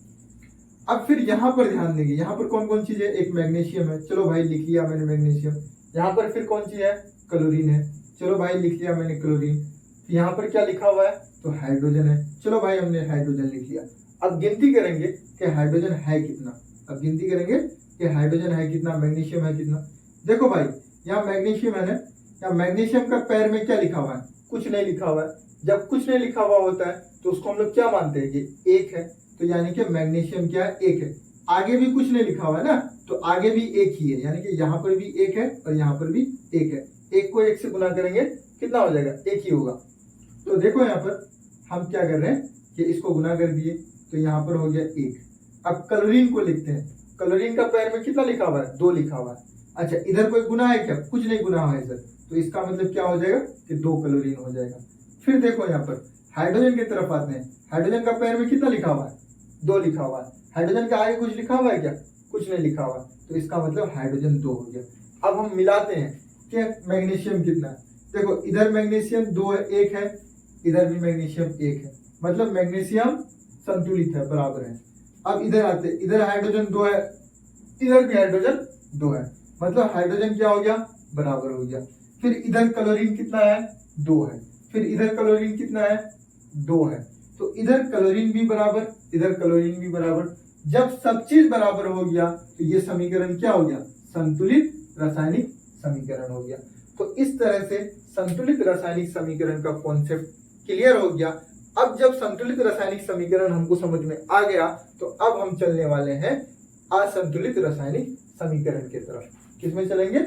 अब फिर यहाँ पर ध्यान देंगे, यहाँ पर कौन कौन चीज है, एक मैग्नीशियम है, चलो भाई लिख लिया मैंने मैग्नीशियम। यहाँ पर फिर कौन सी है, क्लोरीन है, चलो भाई लिख लिया मैंने क्लोरीन। यहाँ पर क्या लिखा हुआ है, तो हाइड्रोजन है, चलो भाई हमने हाइड्रोजन लिख लिया। अब गिनती करेंगे कि हाइड्रोजन है कितना, अब गिनती करेंगे कि हाइड्रोजन है कितना, मैग्नीशियम है कितना। देखो भाई यहाँ मैग्नीशियम है ना, यहाँ मैग्नीशियम का पैर में क्या लिखा हुआ है, कुछ नहीं लिखा हुआ है। जब कुछ नहीं लिखा हुआ होता है तो उसको हम लोग क्या मानते हैं, ये 1 है, तो यानी कि मैग्नीशियम क्या है, 1 है। आगे भी कुछ नहीं लिखा हुआ है ना, तो आगे भी 1 ही है, यानी कि यहाँ पर भी 1 है और यहाँ पर भी 1 है। 1 को 1 से गुना करेंगे कितना हो जाएगा, 1 ही होगा। तो देखो यहाँ पर हम क्या कर रहे हैं कि इसको गुना कर दिए, तो यहाँ पर हो गया 1। अब क्लोरीन को लिखते हैं, क्लोरीन का पैर में कितना लिखा हुआ है, 2 लिखा हुआ है। अच्छा इधर कोई गुना है क्या, कुछ नहीं गुना हुआ है सर, तो इसका मतलब क्या हो जाएगा कि 2 क्लोरीन हो जाएगा। फिर देखो यहाँ पर हाइड्रोजन की तरफ आते हैं, हाइड्रोजन का पैर में कितना लिखा हुआ है, 2 लिखा हुआ है। हाइड्रोजन के आगे कुछ लिखा हुआ है क्या, कुछ नहीं लिखा हुआ, तो इसका मतलब हाइड्रोजन 2 हो गया। अब हम मिलाते हैं कि मैग्नीशियम कितना है। देखो इधर मैग्नीशियम 2 है, 1 है, इधर भी मैग्नीशियम 1 है, मतलब मैग्नीशियम संतुलित है, बराबर है। अब इधर आते, इधर हाइड्रोजन 2 है, इधर भी हाइड्रोजन 2 है, मतलब हाइड्रोजन क्या हो गया, बराबर हो गया। फिर इधर क्लोरीन कितना है, 2 है, फिर इधर क्लोरीन कितना है, 2 है, तो इधर क्लोरीन भी बराबर, इधर क्लोरीन भी बराबर। जब सब चीज बराबर हो गया तो ये समीकरण क्या हो गया, संतुलित रासायनिक समीकरण हो गया। तो इस तरह से संतुलित रासायनिक समीकरण का कॉन्सेप्ट क्लियर हो गया। अब जब संतुलित रासायनिक समीकरण हमको समझ में आ गया तो अब हम चलने वाले हैं असंतुलित रासायनिक समीकरण की तरफ। किसमें चलेंगे,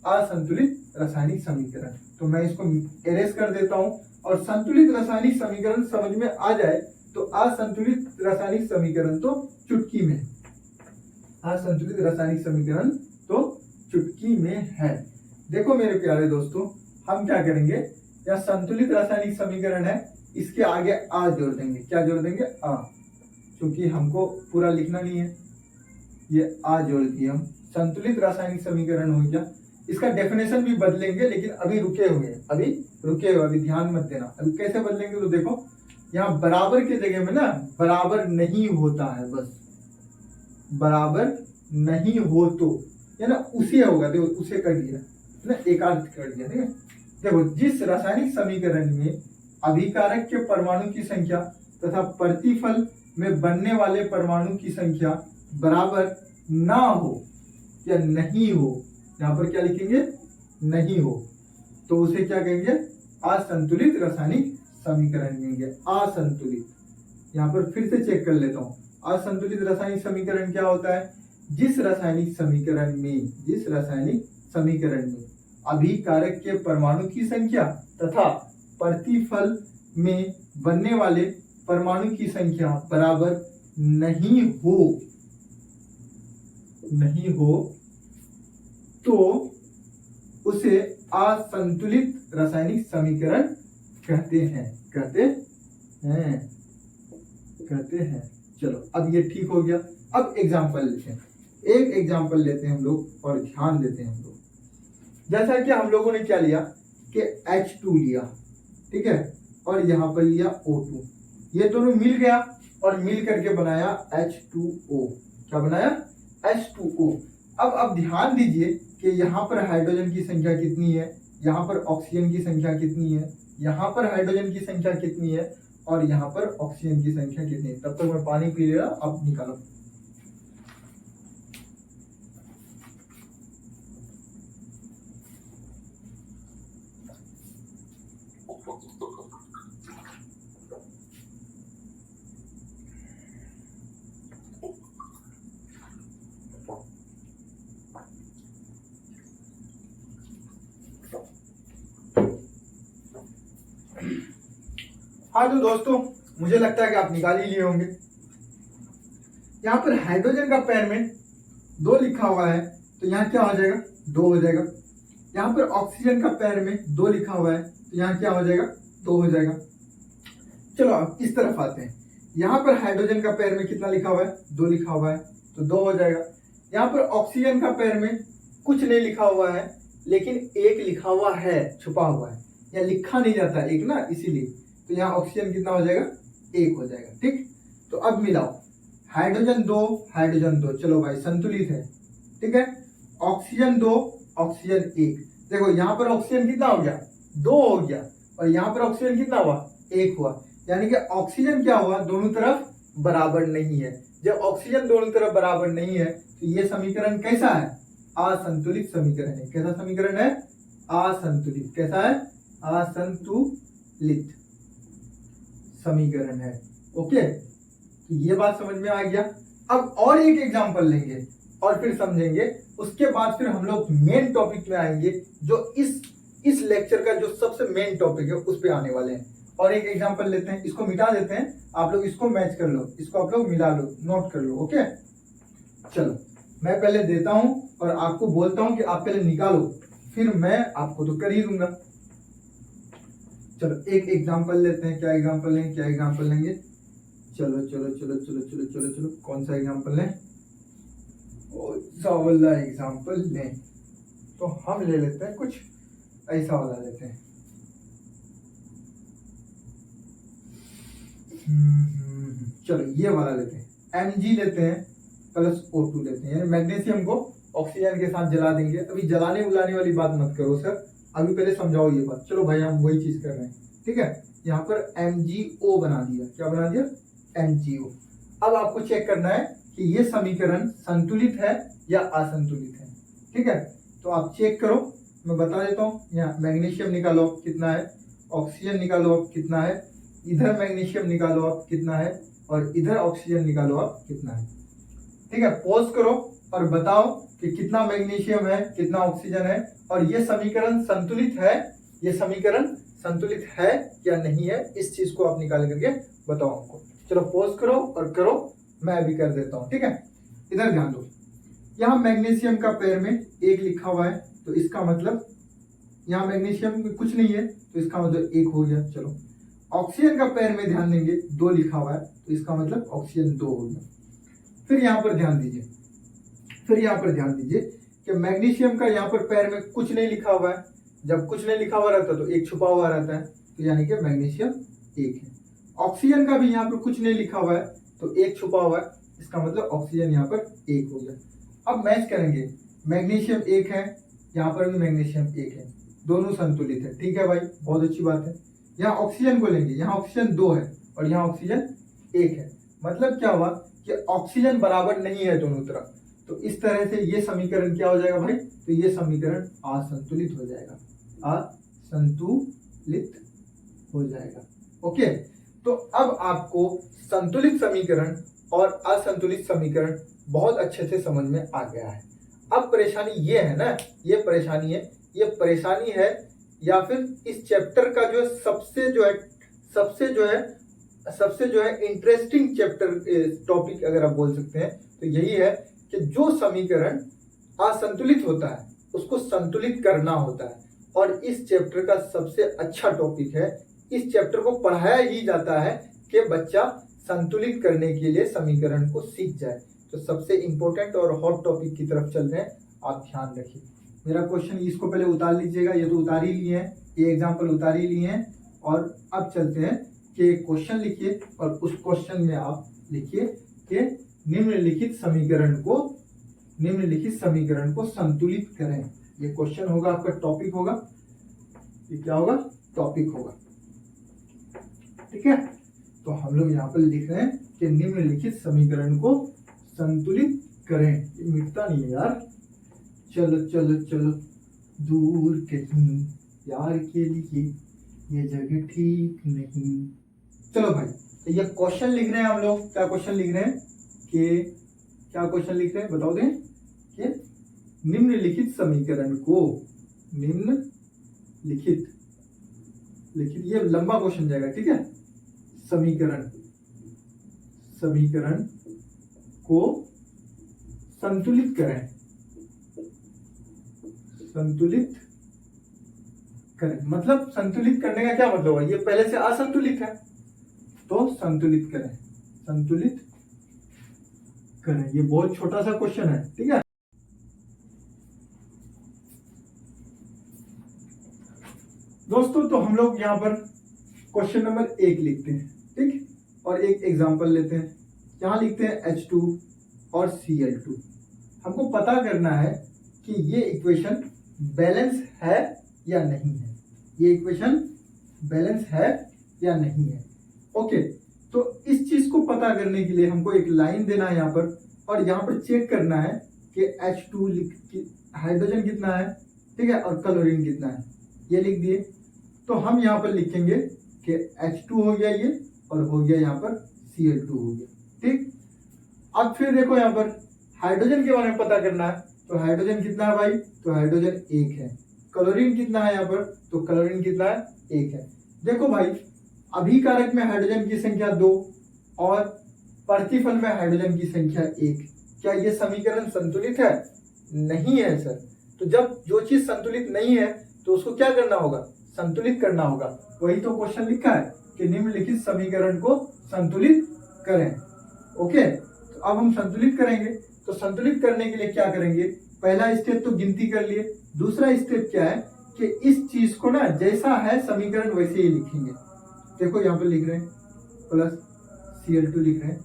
असंतुलित रासायनिक समीकरण। तो मैं इसको एरेस कर देता हूं, और संतुलित रासायनिक समीकरण समझ में आ जाए तो असंतुलित रासायनिक समीकरण तो चुटकी में, असंतुलित रासायनिक समीकरण तो चुटकी में है। देखो मेरे प्यारे दोस्तों, हम क्या करेंगे, यह संतुलित रासायनिक समीकरण है, इसके आगे आ जोड़ देंगे। क्या जोड़ देंगे, आ, क्योंकि हमको पूरा लिखना नहीं है, ये आ जोड़ दिए हम, संतुलित रासायनिक समीकरण हो गया। इसका डेफिनेशन भी बदलेंगे, लेकिन अभी रुके हुए हैं, अभी रुके हुए, अभी ध्यान मत देना। अभी कैसे बदलेंगे, तो देखो यहाँ बराबर के जगह में ना बराबर नहीं होता है, बस बराबर नहीं हो तो, है ना, उसे होगा, देखो उसे कर दिया ना, एक अर्थ कर दिया, ठीक है। देखो जिस रासायनिक समीकरण में अभिकारक के परमाणु की संख्या तथा प्रतिफल में बनने वाले परमाणु की संख्या बराबर ना हो या नहीं हो, यहाँ पर क्या लिखेंगे, नहीं हो, तो उसे क्या कहेंगे, असंतुलित रासायनिक समीकरण कहेंगे। असंतुलित, यहाँ पर फिर से चेक कर लेता हूँ, असंतुलित रासायनिक समीकरण क्या होता है, जिस रासायनिक समीकरण में अभिकारक के परमाणु की संख्या तथा प्रतिफल में बनने वाले परमाणु की संख्या बराबर नहीं हो तो उसे असंतुलित रासायनिक समीकरण कहते हैं। चलो अब ये ठीक हो गया। अब एग्जांपल लेते हैं, एक एग्जांपल लेते हैं हम लोग और ध्यान देते हैं हम लोग। जैसा कि हम लोगों ने क्या लिया कि H2 लिया, ठीक है, और यहाँ पर लिया O2, ये दोनों मिल गया और मिल करके बनाया H2O। क्या बनाया, H2O। अब ध्यान दीजिए कि यहाँ पर हाइड्रोजन की संख्या कितनी है, यहाँ पर ऑक्सीजन की संख्या कितनी है, यहाँ पर हाइड्रोजन की संख्या कितनी है और यहाँ पर ऑक्सीजन की संख्या कितनी है। तब तक मैं पानी पी ले रहा, अब निकालो। हाँ तो दोस्तों, मुझे लगता है कि आप निकाल ही लिए होंगे। यहाँ पर हाइड्रोजन का पेयर में 2 लिखा हुआ है, तो यहाँ क्या हो जाएगा, 2 हो जाएगा। यहाँ पर ऑक्सीजन का पेयर में 2 लिखा हुआ है, तो यहाँ क्या हो जाएगा, 2 हो जाएगा। चलो अब इस तरफ आते हैं। यहाँ पर हाइड्रोजन का पेयर में कितना लिखा हुआ है, 2 लिखा हुआ है, तो 2 हो जाएगा। यहाँ पर ऑक्सीजन का पेयर में कुछ नहीं लिखा हुआ है, लेकिन 1 लिखा हुआ है, छुपा हुआ है, या लिखा नहीं जाता एक ना, इसीलिए। तो यहाँ ऑक्सीजन कितना हो जाएगा, 1 हो जाएगा। ठीक, तो अब मिलाओ, हाइड्रोजन 2 हाइड्रोजन 2, चलो भाई संतुलित है। ठीक है, ऑक्सीजन 2 ऑक्सीजन 1। देखो यहाँ पर ऑक्सीजन कितना हो गया, 2 हो गया, और यहाँ पर ऑक्सीजन कितना हुआ, 1 हुआ। यानी कि ऑक्सीजन क्या हुआ, दोनों तरफ बराबर नहीं है। जब ऑक्सीजन दोनों तरफ बराबर नहीं है तो ये समीकरण कैसा है, असंतुलित समीकरण है। कैसा समीकरण है, असंतुलित। कैसा है, असंतुलित समीकरण है। ओके, तो ये बात समझ में आ गया। अब और एक एग्जांपल लेंगे और फिर समझेंगे। उसके बाद फिर हम लोग मेन टॉपिक में आएंगे, जो इस लेक्चर का जो सबसे मेन टॉपिक है उस पे आने वाले हैं। और एक एग्जांपल लेते हैं, इसको मिटा देते हैं, आप लोग इसको मैच कर लो, इसको आप लोग मिला लो, नोट कर लो। ओके, चलो मैं पहले देता हूं और आपको बोलता हूं कि आप पहले निकालो, फिर मैं आपको तो कर ही दूंगा। चलो एक एग्जांपल लेते हैं। क्या एग्जांपल लेंगे, क्या एग्जांपल लेंगे, चलो चलो चलो चलो चलो चलो चलो, कौन सा एग्जांपल लें, सा वाला एग्जांपल लें। तो हम ले लेते हैं कुछ ऐसा वाला लेते हैं। चलो ये वाला लेते हैं, Mg लेते हैं प्लस O2 लेते हैं, यानी मैग्नीशियम को ऑक्सीजन के साथ जला देंगे। अभी जलाने उलाने वाली बात मत करो सर, अभी पहले समझाओ ये बात। चलो भाई हम वही चीज कर रहे हैं। ठीक है, यहाँ पर MgO बना दिया। क्या बना दिया, MgO। अब आपको चेक करना है कि ये समीकरण संतुलित है या असंतुलित है। ठीक है, तो आप चेक करो, मैं बता देता हूँ। यहाँ मैग्नीशियम निकालो कितना है, ऑक्सीजन निकालो आप कितना है, इधर मैग्नीशियम निकालो आप कितना है, और इधर ऑक्सीजन निकालो आप कितना है। ठीक है, पॉज करो और बताओ कि कितना मैग्नीशियम है, कितना ऑक्सीजन है, और ये समीकरण संतुलित है, ये समीकरण संतुलित है या नहीं है, इस चीज को आप निकाल करके बताओ हमको। चलो पॉज करो और करो, मैं अभी कर देता हूँ। ठीक है, इधर ध्यान दो, यहाँ मैग्नीशियम का पेयर में 1 लिखा हुआ है, तो इसका मतलब यहाँ मैग्नीशियम में कुछ नहीं है, तो इसका मतलब 1 हो गया। चलो ऑक्सीजन का पेयर में ध्यान देंगे, 2 लिखा हुआ है, तो इसका मतलब ऑक्सीजन 2 हो गया। फिर यहाँ पर ध्यान दीजिए, फिर यहाँ पर ध्यान दीजिए कि मैग्नीशियम का यहाँ पर पेयर में कुछ नहीं लिखा हुआ है। जब कुछ नहीं लिखा हुआ रहता है तो 1 छुपा हुआ रहता है, तो यानी कि मैग्नीशियम 1 है। ऑक्सीजन का भी यहाँ पर कुछ नहीं लिखा हुआ है, तो 1 छुपा हुआ है, इसका मतलब ऑक्सीजन यहाँ पर 1 हो गया। अब मैच करेंगे, मैग्नीशियम 1 है, यहाँ पर भी मैग्नीशियम 1 है, दोनों संतुलित है। ठीक है भाई, बहुत अच्छी बात है। यहाँ ऑक्सीजन को लेंगे, यहाँ ऑक्सीजन 2 है और यहाँ ऑक्सीजन 1 है, मतलब क्या हुआ कि ऑक्सीजन बराबर नहीं है दोनों तरफ। तो इस तरह से ये समीकरण क्या हो जाएगा भाई, तो ये समीकरण असंतुलित हो जाएगा, असंतुलित हो जाएगा। ओके, तो अब आपको संतुलित समीकरण और असंतुलित समीकरण बहुत अच्छे से समझ में आ गया है। अब परेशानी ये है ना, ये परेशानी है, ये परेशानी है या फिर इस चैप्टर का जो सबसे जो है इंटरेस्टिंग चैप्टर टॉपिक अगर आप बोल सकते हैं, तो यही है कि जो समीकरण असंतुलित होता है उसको संतुलित करना होता है। और इस चैप्टर का सबसे अच्छा टॉपिक है, इस चैप्टर को पढ़ाया ही जाता है कि बच्चा संतुलित करने के लिए समीकरण को सीख जाए। तो सबसे इंपॉर्टेंट और हॉट टॉपिक की तरफ चल रहे हैं, आप ध्यान रखिए। मेरा क्वेश्चन इसको पहले उतार लीजिएगा, ये तो उतार ही लिए हैं, ये एग्जाम्पल उतार ही लिए हैं। और अब चलते हैं कि क्वेश्चन लिखिए और उस क्वेश्चन में आप लिखिए कि निम्नलिखित समीकरण को संतुलित करें। ये क्वेश्चन होगा, आपका टॉपिक होगा, ये क्या होगा, टॉपिक होगा। ठीक है, तो हम लोग यहाँ पर लिख रहे हैं कि निम्नलिखित समीकरण को संतुलित करें। ये मिटता नहीं है यार, चलो चलो चलो दूर कहीं यार के लिए ये जगह ठीक नहीं। चलो भाई, तो ये क्वेश्चन लिख रहे हैं हम लोग। क्या क्वेश्चन लिख रहे हैं कि क्या क्वेश्चन लिख रहे हैं बताओ दें कि निम्नलिखित समीकरण को निम्नलिखित, ये लंबा क्वेश्चन जाएगा। ठीक है, समीकरण समीकरण को संतुलित करें, संतुलित करें। मतलब संतुलित करने का क्या मतलब हुआ, ये पहले से असंतुलित है तो संतुलित करें, संतुलित करें। ये बहुत छोटा सा क्वेश्चन है, ठीक है। दोस्तों तो हम लोग यहाँ पर क्वेश्चन नंबर 1 लिखते हैं, ठीक, और एक एग्जांपल लेते हैं। यहाँ लिखते हैं H2 और Cl2। हमको पता करना है कि ये इक्वेशन बैलेंस है या नहीं है, ये इक्वेशन बैलेंस है या नहीं है। ओके, तो इस चीज को पता करने के लिए हमको एक लाइन देना है यहाँ पर, और यहाँ पर चेक करना है कि H2 हाइड्रोजन कितना है, ठीक है, और क्लोरीन कितना है, ये लिख दिए। तो हम यहाँ पर लिखेंगे कि H2 हो गया ये, और हो गया यहाँ पर Cl2 हो गया, ठीक। अब फिर देखो यहाँ पर हाइड्रोजन के बारे में पता करना है, तो हाइड्रोजन कितना है भाई, तो हाइड्रोजन 1 है। क्लोरीन कितना है यहाँ पर, तो क्लोरीन कितना है, 1 है। देखो भाई, अभिकारक में हाइड्रोजन की संख्या 2 और प्रतिफल में हाइड्रोजन की संख्या 1। क्या ये समीकरण संतुलित है? नहीं है सर। तो जब जो चीज संतुलित नहीं है तो उसको क्या करना होगा, संतुलित करना होगा। वही तो क्वेश्चन लिखा है कि निम्नलिखित समीकरण को संतुलित करें। ओके, तो अब हम संतुलित करेंगे। तो संतुलित करने के लिए क्या करेंगे, पहला स्टेप तो गिनती कर लिए। दूसरा स्टेप क्या है कि इस चीज को ना जैसा है समीकरण वैसे ही लिखेंगे। देखो यहाँ पे लिख रहे हैं प्लस Cl2 लिख रहे हैं,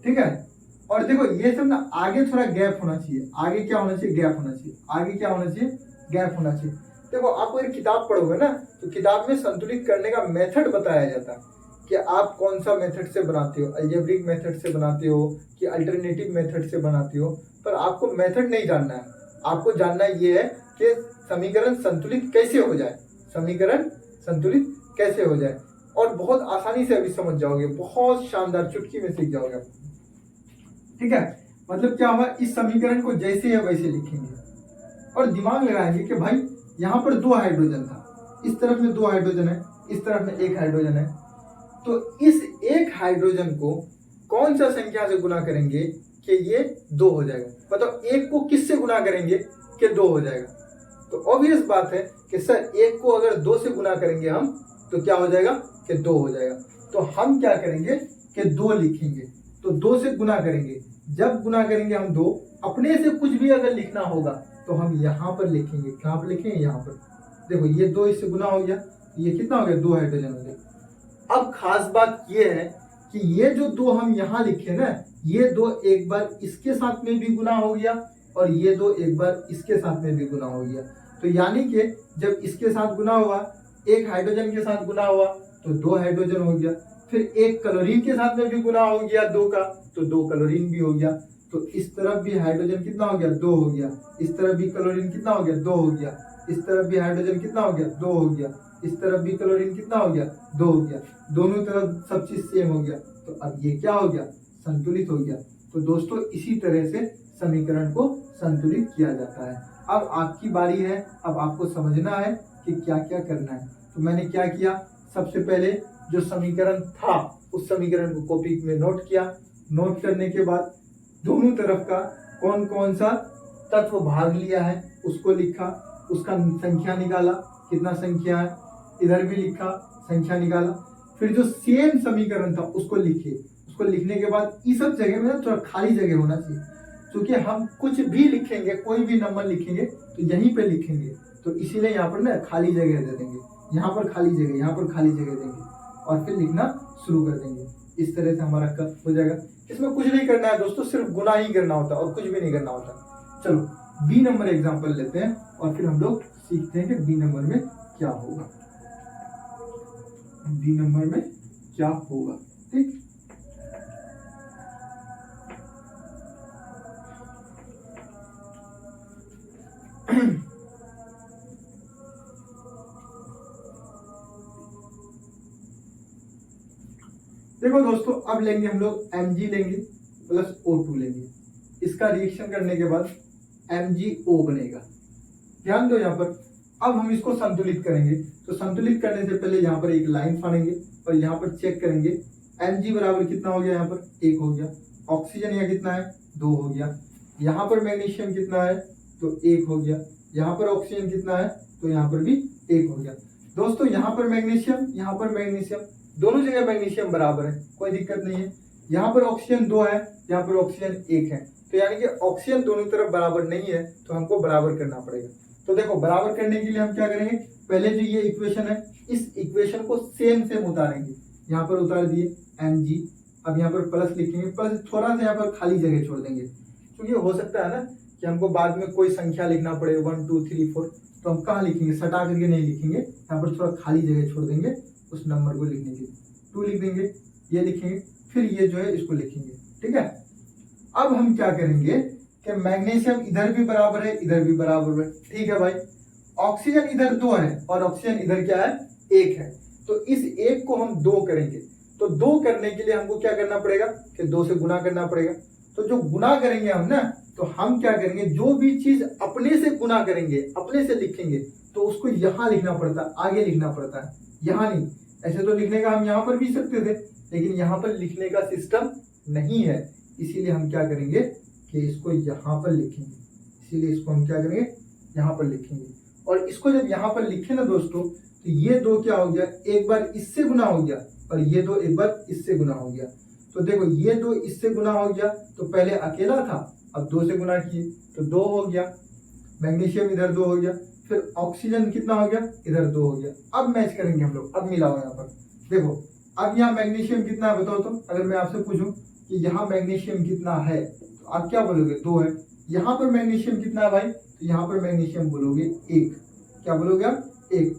ठीक है। और देखो ये सब ना आगे थोड़ा गैप होना चाहिए, आगे क्या होना चाहिए, गैप होना चाहिए, आगे क्या होना चाहिए, गैप होना चाहिए। देखो आपको एक किताब पढ़ोगे ना, तो किताब में संतुलित करने का मेथड बताया जाता है कि आप कौन सा मेथड से बनाते हो, अलजेब्रिक मेथड से बनाते हो कि अल्टरनेटिव मेथड से बनाते हो। पर आपको मेथड नहीं जानना है, आपको जानना ये है कि समीकरण संतुलित कैसे हो जाए, समीकरण संतुलित कैसे हो जाए। और बहुत आसानी से अभी समझ जाओगे, बहुत शानदार, चुटकी में सीख जाओगे, ठीक है। मतलब क्या हुआ, इस समीकरण को जैसे है वैसे लिखेंगे और दिमाग लगाएंगे कि भाई यहाँ पर 2 हाइड्रोजन था, इस तरफ में 2 हाइड्रोजन है, इस तरफ में 1 हाइड्रोजन है। तो इस 1 हाइड्रोजन को कौन सा संख्या से गुना करेंगे कि ये 2 हो जाएगा। मतलब 1 को किससे गुना करेंगे कि 2 हो जाएगा। तो ऑब्वियस बात है कि सर 1 को अगर 2 से गुना करेंगे हम तो क्या हो जाएगा कि 2 हो जाएगा। तो हम क्या करेंगे कि 2 लिखेंगे, तो 2 से गुना करेंगे। जब गुना करेंगे हम 2, अपने से कुछ भी अगर लिखना होगा तो हम यहाँ पर लिखेंगे। कहाँ पर लिखेंगे, यहाँ पर। देखो ये 2 इससे गुना हो गया, ये कितना हो गया, 2 हाइड्रोजन हो गया। अब खास बात ये है कि ये जो 2 हम यहाँ लिखे ना, ये 2 एक बार इसके साथ में भी गुना हो गया और ये 2 एक बार इसके साथ में भी गुना हो गया। तो यानी कि जब इसके साथ गुना हुआ, 1 हाइड्रोजन के साथ गुना हुआ तो 2 हाइड्रोजन हो गया। फिर 1 क्लोरीन के साथ में भी गुना हो गया 2 का, तो 2 क्लोरीन भी हो गया। तो इस तरफ भी हाइड्रोजन कितना हो गया, 2 हो गया। इस तरफ भी क्लोरीन कितना हो गया, 2 हो गया। इस तरफ भी हाइड्रोजन कितना हो गया, 2 हो गया। इस तरफ भी क्लोरीन कितना हो गया, 2 हो गया। दोनों तरफ सब चीज सेम हो गया। तो अब ये क्या हो गया, संतुलित हो गया। तो दोस्तों इसी तरह से समीकरण को संतुलित किया जाता है। अब आपकी बारी है, अब आपको समझना है कि क्या क्या करना है। तो मैंने क्या किया, सबसे पहले जो समीकरण था उस समीकरण को कॉपी में नोट किया। नोट करने के बाद दोनों तरफ का कौन कौन सा तत्व भाग लिया है उसको लिखा, उसका संख्या निकाला, कितना संख्या है, इधर भी लिखा, संख्या निकाला। फिर जो सेम समीकरण था उसको लिखे। उसको लिखने के बाद इस सब जगह में थोड़ा खाली जगह होना चाहिए, क्योंकि हम कुछ भी लिखेंगे, कोई भी नंबर लिखेंगे तो यहीं पे लिखेंगे। तो इसीलिए यहाँ पर ना खाली जगह दे देंगे, यहाँ पर खाली जगह, यहाँ पर खाली जगह देंगे और फिर लिखना शुरू कर देंगे। इस तरह से हमारा कट हो जाएगा। इसमें कुछ नहीं करना है दोस्तों, सिर्फ गुना ही करना होता है और कुछ भी नहीं करना होता। चलो बी नंबर एग्जांपल लेते हैं और फिर हम लोग सीखते हैं कि बी नंबर में क्या होगा, बी नंबर में क्या होगा, ठीक। देखो दोस्तों, अब लेंगे हम लोग Mg लेंगे प्लस O2 लेंगे। इसका रिएक्शन करने के बाद MgO बनेगा। ध्यान दो यहाँ पर अब हम इसको संतुलित करेंगे। तो संतुलित करने से पहले यहाँ पर एक लाइन फाड़ेंगे और यहाँ पर चेक करेंगे Mg बराबर कितना हो गया, यहाँ पर 1 हो गया। ऑक्सीजन यहाँ कितना है, 2 हो गया। यहाँ पर मैग्नीशियम कितना है, तो 1 हो गया। यहाँ पर ऑक्सीजन कितना है, तो यहाँ पर भी 1 हो गया। दोस्तों यहाँ पर मैग्नीशियम, यहाँ पर मैग्नीशियम, दोनों जगह मैग्नीशियम बराबर है, कोई दिक्कत नहीं है। यहाँ पर ऑक्सीजन 2 है, यहाँ पर ऑक्सीजन 1 है, तो यानी कि ऑक्सीजन दोनों तरफ बराबर नहीं है, तो हमको बराबर करना पड़ेगा। तो देखो बराबर करने के लिए हम क्या करेंगे, पहले जो ये इक्वेशन है इस इक्वेशन को सेम उतारेंगे। यहाँ पर उतार दिए Mg, अब यहाँ पर प्लस लिखेंगे, प्लस थोड़ा सा यहाँ पर खाली जगह छोड़ देंगे, क्योंकि हो सकता है ना कि हमको बाद में कोई संख्या लिखना पड़े 1 2 3 4, तो हम कहाँ लिखेंगे, सटा करके नहीं लिखेंगे, यहाँ पर थोड़ा खाली जगह छोड़ देंगे उस नंबर को लिखने के लिए। 2 लिख देंगे, ये लिखेंगे, फिर ये जो है इसको लिखेंगे, ठीक है। अब हम क्या करेंगे कि मैग्नीशियम इधर भी बराबर है, इधर भी बराबर है, ठीक है भाई। ऑक्सीजन इधर 2 है और ऑक्सीजन इधर क्या है, 1 है, तो इस 1 को हम 2 करेंगे। तो 2 करने के लिए हमको क्या करना पड़ेगा कि 2 से गुना करना पड़ेगा। तो जो गुना करेंगे हम ना, तो हम क्या करेंगे, जो भी चीज अपने से गुना करेंगे, अपने से लिखेंगे, तो उसको यहाँ लिखना पड़ता है, आगे लिखना पड़ता है, यहाँ नहीं। ऐसे तो लिखने का हम यहाँ पर भी सकते थे, लेकिन यहाँ पर लिखने का सिस्टम नहीं है, इसीलिए हम क्या करेंगे कि इसको यहाँ पर लिखेंगे। इसीलिए इसको हम क्या करेंगे, यहाँ पर लिखेंगे। और इसको जब यहाँ पर लिखे ना दोस्तों, तो ये 2 क्या हो गया, एक बार इससे गुना हो गया, और ये 2 एक बार इससे गुना हो गया। तो देखो ये 2 इससे गुना हो गया, तो पहले अकेला था, अब 2 से गुना किए तो 2 हो गया। मैग्नीशियम इधर 2 हो गया, फिर ऑक्सीजन कितना हो गया, इधर 2 हो गया। अब मैच करेंगे हम लोग, अब मिलाओ यहाँ पर देखो। अब यहाँ मैग्नीशियम कितना है बताओ तो, अगर मैं आपसे पूछूं कि यहाँ मैग्नीशियम कितना है, तो आप क्या बोलोगे, 2 है। यहाँ पर मैग्नीशियम कितना है भाई, तो यहाँ पर मैग्नीशियम बोलोगे 1। क्या बोलोगे आप, 1।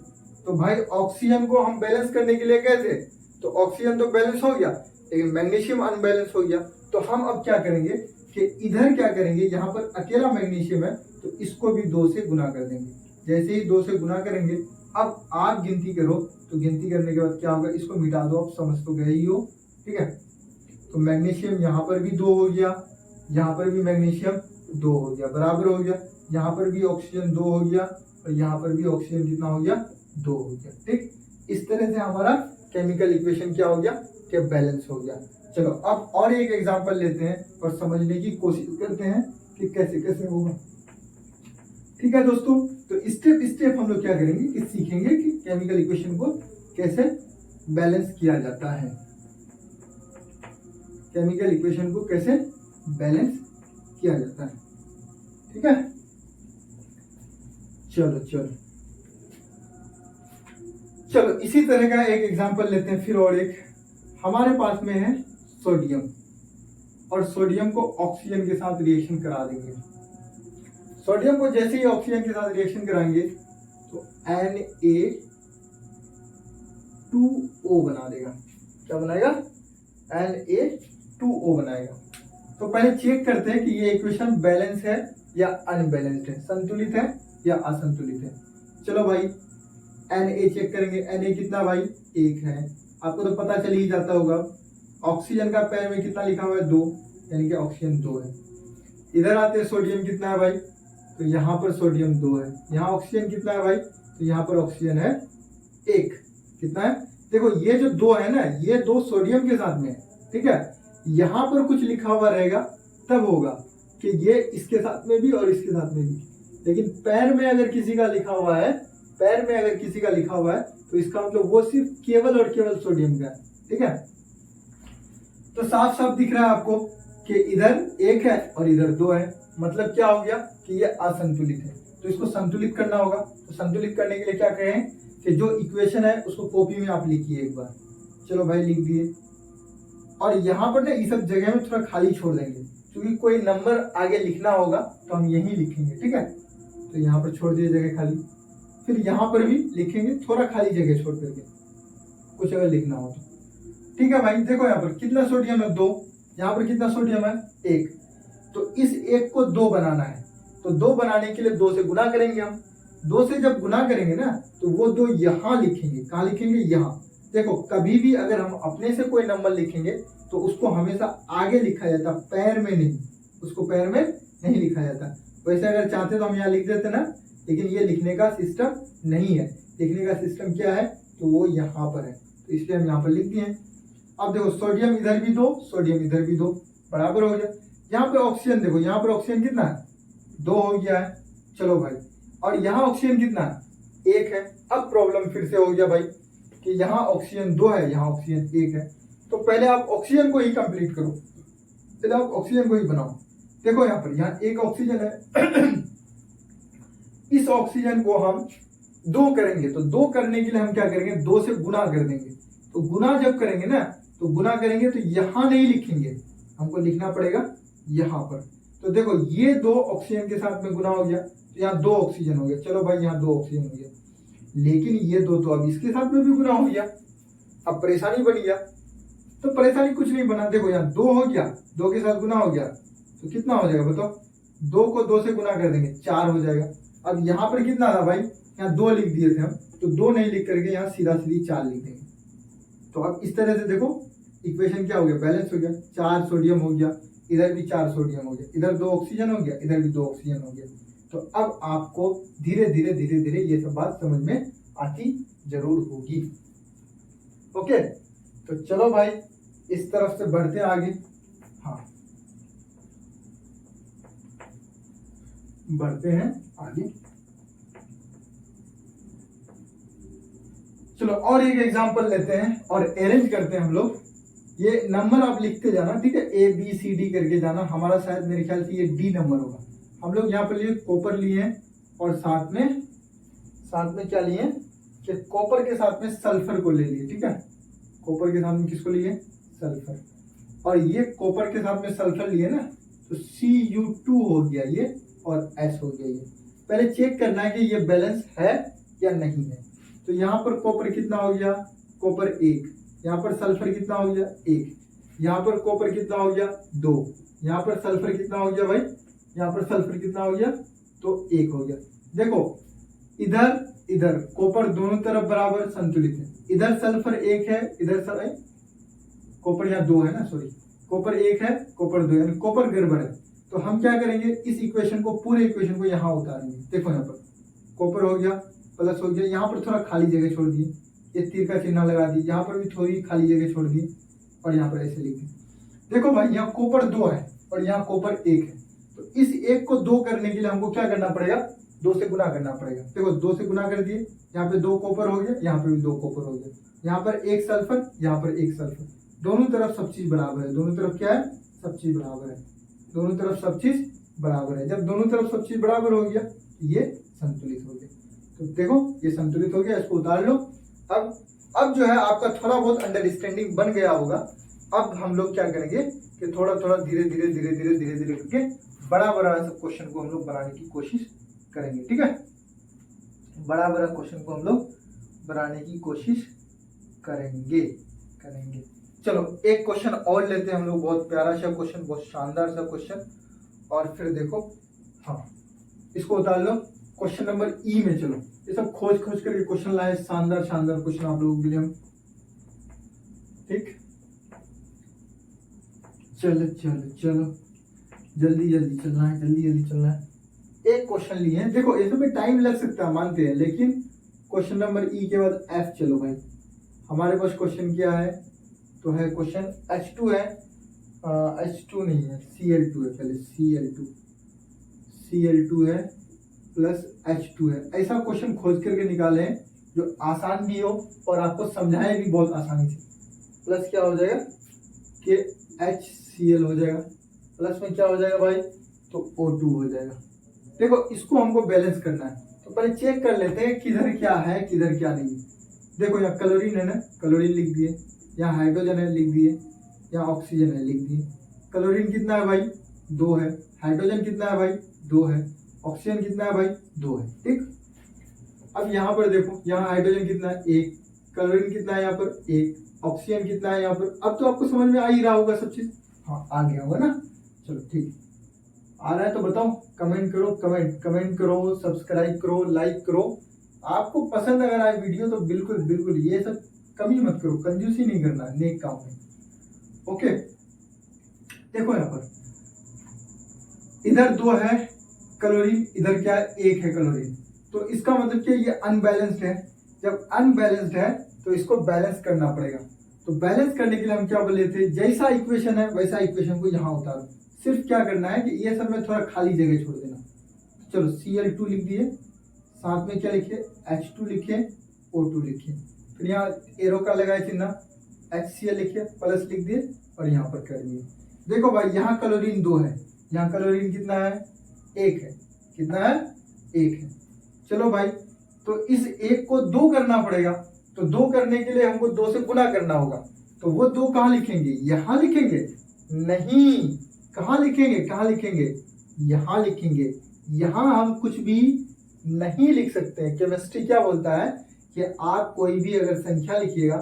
तो भाई ऑक्सीजन को हम बैलेंस करने के लिए गए थे, तो ऑक्सीजन तो बैलेंस हो गया, लेकिन मैग्नीशियम अनबैलेंस हो गया। तो हम अब क्या करेंगे कि इधर क्या करेंगे, यहाँ पर अकेला मैग्नीशियम है, तो इसको भी 2 से गुना कर देंगे। जैसे ही 2 से गुना करेंगे, अब आप गिनती करो, तो गिनती करने के बाद क्या होगा, इसको मिटा दो, आप समझ तो गए ही हो, ठीक है। तो मैग्नीशियम यहाँ पर भी 2 हो गया, यहाँ पर भी मैग्नीशियम 2 हो गया, बराबर हो गया। यहाँ पर भी ऑक्सीजन 2 हो गया, और यहाँ पर भी ऑक्सीजन कितना हो गया, 2 हो गया, ठीक। इस तरह से हमारा केमिकल इक्वेशन क्या हो गया, कि बैलेंस हो गया। चलो अब और एक एग्जांपल लेते हैं और समझने की कोशिश करते हैं कि कैसे कैसे होगा, ठीक है दोस्तों। तो स्टेप स्टेप हम लोग क्या करेंगे कि सीखेंगे कि केमिकल इक्वेशन को कैसे बैलेंस किया जाता है, केमिकल इक्वेशन को कैसे बैलेंस किया जाता है, ठीक है। चलो चलो चलो इसी तरह का एक एग्जांपल लेते हैं फिर। और एक हमारे पास में है सोडियम, और सोडियम को ऑक्सीजन के साथ रिएक्शन करा देंगे। सोडियम को जैसे ही ऑक्सीजन के साथ रिएक्शन कराएंगे तो Na2O बना देगा। क्या बनाएगा, Na2O बनाएगा। तो पहले चेक करते हैं कि ये इक्वेशन बैलेंस है या अनबैलेंस्ड है, संतुलित है या असंतुलित है। चलो भाई Na चेक करेंगे, Na कितना भाई, 1 है। आपको तो पता चल ही जाता होगा। ऑक्सीजन का पैर में कितना लिखा हुआ है, 2, यानी कि ऑक्सीजन 2 है। इधर आते हैं सोडियम कितना है भाई, तो यहाँ पर सोडियम 2 है। यहाँ ऑक्सीजन कितना है भाई, तो यहाँ पर ऑक्सीजन है 1। कितना है, देखो ये जो 2 है ना, ये 2 सोडियम के साथ में है, ठीक है। यहाँ पर कुछ लिखा हुआ रहेगा, तब होगा कि ये इसके साथ में भी और इसके साथ में भी। लेकिन पैर में अगर किसी का लिखा हुआ है, पैर में अगर किसी का लिखा हुआ है, तो इसका मतलब वो सिर्फ केवल और केवल सोडियम का है, ठीक है। तो साफ साफ दिख रहा है आपको कि इधर 1 है और इधर 2 है, मतलब क्या हो गया कि ये असंतुलित है। तो इसको संतुलित करना होगा। तो संतुलित करने के लिए क्या करें कि जो इक्वेशन है उसको कॉपी में आप लिखिए एक बार। चलो भाई लिख दिए, और यहाँ पर ना इस सब जगह में थोड़ा खाली छोड़ देंगे, क्योंकि कोई नंबर आगे लिखना होगा तो हम यही लिखेंगे, ठीक है। तो यहाँ पर छोड़ दिए जगह खाली, फिर यहाँ पर भी लिखेंगे थोड़ा खाली जगह छोड़ करके, कुछ अगर लिखना हो तो, ठीक है भाई। देखो यहाँ पर कितना सोडियम है, 2। यहाँ पर कितना सोडियम है, 1। तो इस 1 को 2 बनाना है, तो 2 बनाने के लिए 2 से गुना करेंगे हम। 2 से जब गुना करेंगे ना, तो वो 2 यहाँ लिखेंगे। कहाँ लिखेंगे, यहाँ। देखो कभी भी अगर हम अपने से कोई नंबर लिखेंगे तो उसको हमेशा आगे लिखा जाता, पैर में नहीं, उसको पैर में नहीं लिखा जाता। वैसे अगर चाहते तो हम यहाँ लिख देते ना, लेकिन ये लिखने का सिस्टम नहीं है। लिखने का सिस्टम क्या है, तो वो यहाँ पर है, तो इसलिए हम यहाँ पर लिख दिए। अब देखो सोडियम इधर भी 2, सोडियम इधर भी 2, बराबर हो गया। यहाँ पे ऑक्सीजन देखो, यहाँ पर ऑक्सीजन कितना है, 2 हो गया है। चलो भाई, और यहाँ ऑक्सीजन कितना है, 1 है। अब प्रॉब्लम फिर से हो गया भाई कि यहाँ ऑक्सीजन 2 है, यहाँ ऑक्सीजन 1 है। तो पहले आप ऑक्सीजन को ही कंप्लीट करो, पहले आप ऑक्सीजन को ही बनाओ। देखो यहाँ पर, यहाँ 1 ऑक्सीजन है इस ऑक्सीजन को हम 2 करेंगे, तो 2 करने के लिए हम क्या करेंगे, 2 से गुना कर देंगे। तो गुना जब करेंगे ना, तो गुना करेंगे तो यहाँ नहीं लिखेंगे, हमको लिखना पड़ेगा यहाँ पर। तो देखो ये 2 ऑक्सीजन के साथ में गुना हो गया, तो यहाँ 2 ऑक्सीजन हो गया। चलो भाई यहाँ 2 ऑक्सीजन हो गया, लेकिन ये 2 तो अब इसके साथ में भी गुना हो गया। अब परेशानी बन गया, तो परेशानी कुछ नहीं बना। देखो यहाँ 2 हो गया, 2 के साथ गुना हो गया, तो कितना हो जाएगा बताओ, 2 को 2 से गुना कर देंगे, 4 हो जाएगा। अब यहाँ पर कितना था भाई, यहाँ 2 लिख दिए थे हम, तो 2 नहीं लिख करके यहाँ सीधा सीधी 4 लिख देंगे। तो अब इस तरह से देखो इक्वेशन क्या हो गया, बैलेंस हो गया। 4 सोडियम हो गया, इधर भी 4 सोडियम हो गया, इधर 2 ऑक्सीजन हो गया, इधर भी 2 ऑक्सीजन हो गया। तो अब आपको धीरे धीरे धीरे धीरे ये सब बात समझ में आती जरूर होगी। ओके, तो चलो भाई इस तरफ से बढ़ते आगे। हाँ, बढ़ते हैं आगे। चलो और एक एग्जांपल लेते हैं और अरेंज करते हैं हम लोग। ये नंबर आप लिखते जाना, ठीक है, A B C D करके जाना। हमारा शायद मेरे ख्याल से ये D नंबर होगा। हम लोग यहाँ पर लिए कॉपर लिए हैं, और साथ में क्या लिए कि कॉपर के साथ में सल्फर को ले लिए, ठीक है। कॉपर के साथ में किसको लिए, सल्फर। और ये कॉपर के साथ में सल्फर लिए ना, तो Cu2 हो गया ये, और S हो गया ये। पहले चेक करना है कि ये बैलेंस है या नहीं है। तो यहाँ पर कॉपर कितना हो गया, कॉपर 1, यहाँ पर सल्फर कितना हो गया 1, यहाँ पर कॉपर कितना हो गया 2, यहाँ पर सल्फर कितना हो गया भाई, यहाँ पर सल्फर कितना हो गया, तो 1 हो गया। देखो इधर इधर कॉपर दोनों तरफ बराबर संतुलित है, इधर सल्फर 1 है, इधर कॉपर यहाँ 2 है ना, सॉरी कॉपर 1 है, कॉपर 2 है, कॉपर गड़बड़ है। तो हम क्या करेंगे, इस इक्वेशन को, पूरे इक्वेशन को यहाँ उतारेंगे। देखो यहाँ पर कॉपर हो गया, प्लस हो गया, यहाँ पर थोड़ा खाली जगह छोड़ दिए, ये तीर का चिन्ह लगा दी, यहाँ पर भी थोड़ी खाली जगह छोड़ दी, और यहाँ पर ऐसे लिख दिए। देखो भाई यहाँ कॉपर 2 है और यहाँ कॉपर 1 है, तो इस 1 को 2 करने के लिए हमको क्या करना पड़ेगा, 2 से गुना करना पड़ेगा। देखो 2 से गुना कर दिए, यहाँ पे 2 कॉपर हो गया, यहाँ पे भी 2 कॉपर हो गया, यहाँ पर 1 सल्फर, यहाँ पर 1 सल्फर, दोनों तरफ सब चीज बराबर है। दोनों तरफ क्या है, सब चीज बराबर है, दोनों तरफ सब चीज बराबर है। जब दोनों तरफ सब चीज बराबर हो गया, ये संतुलित हो गया। तो देखो ये संतुलित हो गया, इसको उतार लो। अब जो है आपका थोड़ा बहुत अंडरस्टैंडिंग बन गया होगा। अब हम लोग क्या करेंगे कि थोड़ा थोड़ा धीरे धीरे धीरे धीरे धीरे धीरे करके बड़ा बड़ा सब क्वेश्चन को हम लोग बनाने की कोशिश करेंगे, ठीक है। बड़ा बड़ा क्वेश्चन को हम लोग बनाने की कोशिश करेंगे। चलो एक क्वेश्चन और लेते हैं हम लोग, बहुत प्यारा सा क्वेश्चन, बहुत शानदार सा क्वेश्चन। और फिर देखो, हाँ इसको उतार लो। क्वेश्चन नंबर ई में चलो, ये सब खोज करके क्वेश्चन लाए, शानदार शानदार क्वेश्चन आप लोगों के लिए हम, ठीक। चलो जल्दी चलना है। एक क्वेश्चन लिए हैं, देखो इसमें टाइम लग सकता है मानते हैं, लेकिन क्वेश्चन नंबर ई के बाद एफ। चलो भाई हमारे पास क्वेश्चन क्या है, तो है क्वेश्चन H2 है, H2 नहीं है, Cl2 है, पहले Cl2 है प्लस H2 है। ऐसा क्वेश्चन खोज करके निकाले जो आसान भी हो और आपको समझाए भी बहुत आसानी से। प्लस क्या हो जाएगा कि HCl हो जाएगा, प्लस में क्या हो जाएगा भाई, तो O2 हो जाएगा। देखो इसको हमको बैलेंस करना है, तो पहले चेक कर लेते हैं किधर क्या है किधर क्या नहीं है। देखो यहाँ क्लोरीन है ना, क्लोरीन लिख दिए, यहाँ हाइड्रोजन है लिख दिए, यहाँ ऑक्सीजन है लिख दिए। क्लोरीन कितना है भाई, 2 है। हाइड्रोजन कितना है भाई, 2 है। ऑक्सीजन कितना है भाई, 2 है, ठीक। अब यहाँ पर देखो, यहाँ हाइड्रोजन कितना है, 1। क्लोरीन कितना है यहाँ पर, 1। ऑक्सीजन कितना है यहाँ पर। अब तो आपको समझ में आ ही रहा होगा सब चीज, हाँ आ गया होगा ना। चलो ठीक, आ रहा है तो बताओ, कमेंट करो, कमेंट करो, सब्सक्राइब करो, लाइक करो। आपको पसंद अगर आए वीडियो तो बिल्कुल ये सब कमी मत करो, कंजूसी नहीं करना नेक काम में। ओके देखो यहाँ पर इधर 2 है क्लोरीन, इधर क्या है, 1 है क्लोरीन। तो इसका मतलब कि ये अनबैलेंस्ड है। जब अनबैलेंस्ड है तो इसको बैलेंस करना पड़ेगा। तो बैलेंस करने के लिए हम क्या बोले थे, जैसा इक्वेशन है वैसा इक्वेशन को यहाँ उतारो। सिर्फ क्या करना है कि ये सब में थोड़ा खाली जगह छोड़ देना। चलो Cl2 लिख दिए, साथ में क्या लिखे, H2 लिखे, O2 लिखे, फिर यहाँ एरो का लगाए चिन्ह, HCl लिखे, प्लस लिख दिए और यहाँ पर कर दिए। देखो भाई यहाँ क्लोरीन 2 है, यहाँ क्लोरीन कितना है, 1 है। कितना है, 1 है। चलो भाई, तो इस 1 को 2 करना पड़ेगा। तो 2 करने के लिए हमको 2 से गुना करना होगा। तो वो 2 कहाँ लिखेंगे, यहाँ लिखेंगे? नहीं, कहाँ लिखेंगे, कहाँ लिखेंगे, यहाँ लिखेंगे। यहाँ हम कुछ भी नहीं लिख सकते हैं। केमिस्ट्री क्या बोलता है कि आप कोई भी अगर संख्या लिखिएगा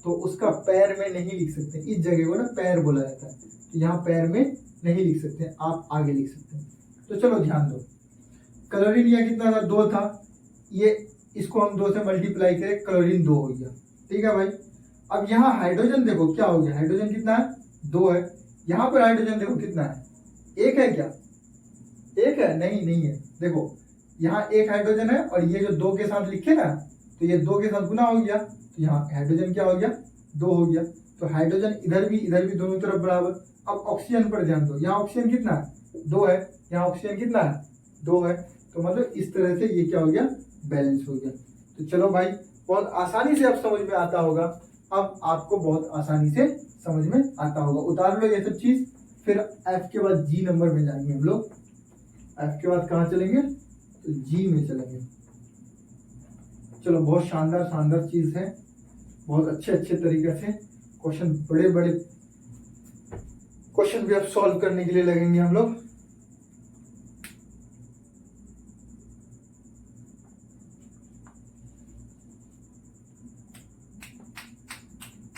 तो उसका पैर में नहीं लिख सकते। इस जगह को ना पैर बोला जाता है। तो यहाँ पैर में नहीं लिख सकते, आप आगे लिख सकते हैं। तो चलो ध्यान दो, क्लोरीन यहाँ कितना था, 2 था। ये इसको हम 2 से मल्टीप्लाई करें, क्लोरीन 2 हो गया। ठीक है भाई। अब यहाँ हाइड्रोजन देखो क्या हो गया, हाइड्रोजन कितना है, 2 है। यहाँ पर हाइड्रोजन देखो कितना है, 1 है क्या, 1 है? नहीं है। देखो यहाँ 1 हाइड्रोजन है और ये जो 2 के साथ लिखे ना, तो ये 2 के साथ गुना हो गया। तो यहाँ हाइड्रोजन क्या हो गया, 2 हो गया। तो हाइड्रोजन इधर भी दोनों तरफ बराबर। अब ऑक्सीजन पर ध्यान दो, यहाँ ऑक्सीजन कितना है, 2 है। यहाँ ऑक्सीजन कितना है, 2 है। तो मतलब इस तरह से ये क्या हो गया, बैलेंस हो गया। तो चलो भाई, बहुत आसानी से अब समझ में आता होगा। अब आपको बहुत आसानी से समझ में आता होगा। उतार लो ये सब चीज। फिर F के बाद G नंबर में जाएंगे हम लोग। F के बाद कहाँ चलेंगे, तो G में चलेंगे। चलो, बहुत शानदार चीज है। बहुत अच्छे तरीके से क्वेश्चन, बड़े क्वेश्चन भी अब सॉल्व करने के लिए लगेंगे हम लोग।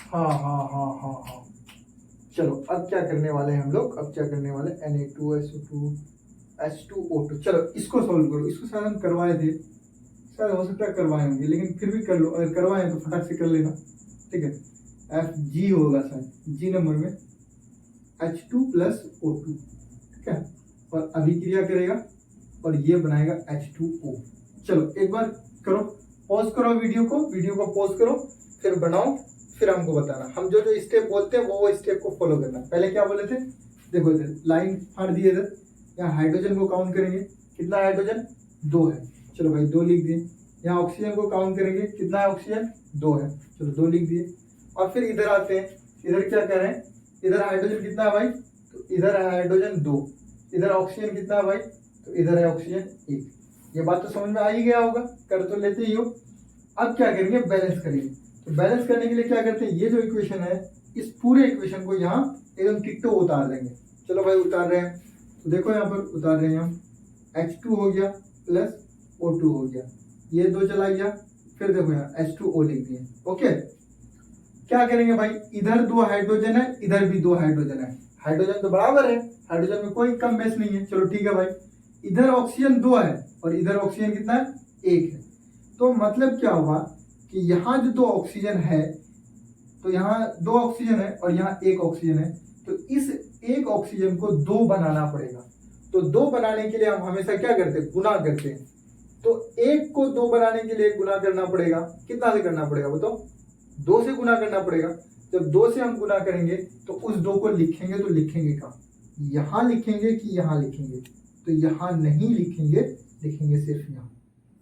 हाँ। चलो अब क्या करने वाले हैं हम लोग, अब क्या करने वाले, Na2SO2 H2O2। चलो इसको सॉल्व करो। इसको शायद हम करवाए थे, शायद हो सकता है करवाए होंगे, लेकिन फिर भी कर लो। अगर करवाए तो फटाक से कर लेना। ठीक है, FG होगा शायद, G नंबर में H2 + O2। ठीक है, और अभिक्रिया करेगा और ये बनाएगा H2O। चलो एक बार करो, पॉज करो वीडियो को पॉज करो, फिर बनाओ, फिर हमको बताना। हम जो स्टेप बोलते हैं वो स्टेप को फॉलो करना। पहले क्या बोले थे, देखो इधर लाइन फाड़ दिए, इधर यहाँ हाइड्रोजन को काउंट करेंगे, कितना हाइड्रोजन, 2 है। चलो भाई 2 लिख दिए। यहाँ ऑक्सीजन को काउंट करेंगे, कितना है ऑक्सीजन, 2 है। चलो 2 लिख दिए। और फिर इधर आते हैं, इधर क्या कर रहे हैं, इधर हाइड्रोजन कितना है भाई, तो इधर है हाइड्रोजन 2। इधर ऑक्सीजन कितना है भाई, तो इधर है ऑक्सीजन 1। ये बात तो समझ में आ ही गया होगा, कर तो लेते ही हो। अब क्या करेंगे, बैलेंस करेंगे। तो बैलेंस करने के लिए क्या करते हैं, ये जो इक्वेशन है, इस पूरे इक्वेशन को यहाँ एकदम टिट्टो उतार देंगे। चलो भाई उतार रहे हैं। तो देखो यहाँ पर उतार रहे हैं हम, H2 हो गया प्लस O2 हो गया, ये 2 चला गया। फिर देखो यहाँ H2O लिख दिए। ओके, क्या करेंगे भाई, इधर 2 हाइड्रोजन है, इधर भी 2 हाइड्रोजन है। हाइड्रोजन तो बराबर है, हाइड्रोजन में कोई कम बेस नहीं है। चलो ठीक है भाई, इधर ऑक्सीजन 2 है और इधर ऑक्सीजन कितना है, 1 है। तो मतलब क्या हुआ कि यहाँ जो 2 ऑक्सीजन है, तो यहाँ 2 ऑक्सीजन है और यहाँ 1 ऑक्सीजन है। तो इस 1 ऑक्सीजन को 2 बनाना पड़ेगा। तो 2 बनाने के लिए हम हमेशा क्या करते हैं, गुना करते हैं। तो 1 को 2 बनाने के लिए गुना करना पड़ेगा। कितना से करना पड़ेगा बताओ, 2 से गुना करना पड़ेगा। जब 2 से हम गुना करेंगे तो उस 2 को लिखेंगे, तो लिखेंगे कहाँ, यहाँ लिखेंगे कि यहाँ लिखेंगे, तो यहाँ नहीं लिखेंगे, लिखेंगे सिर्फ यहाँ।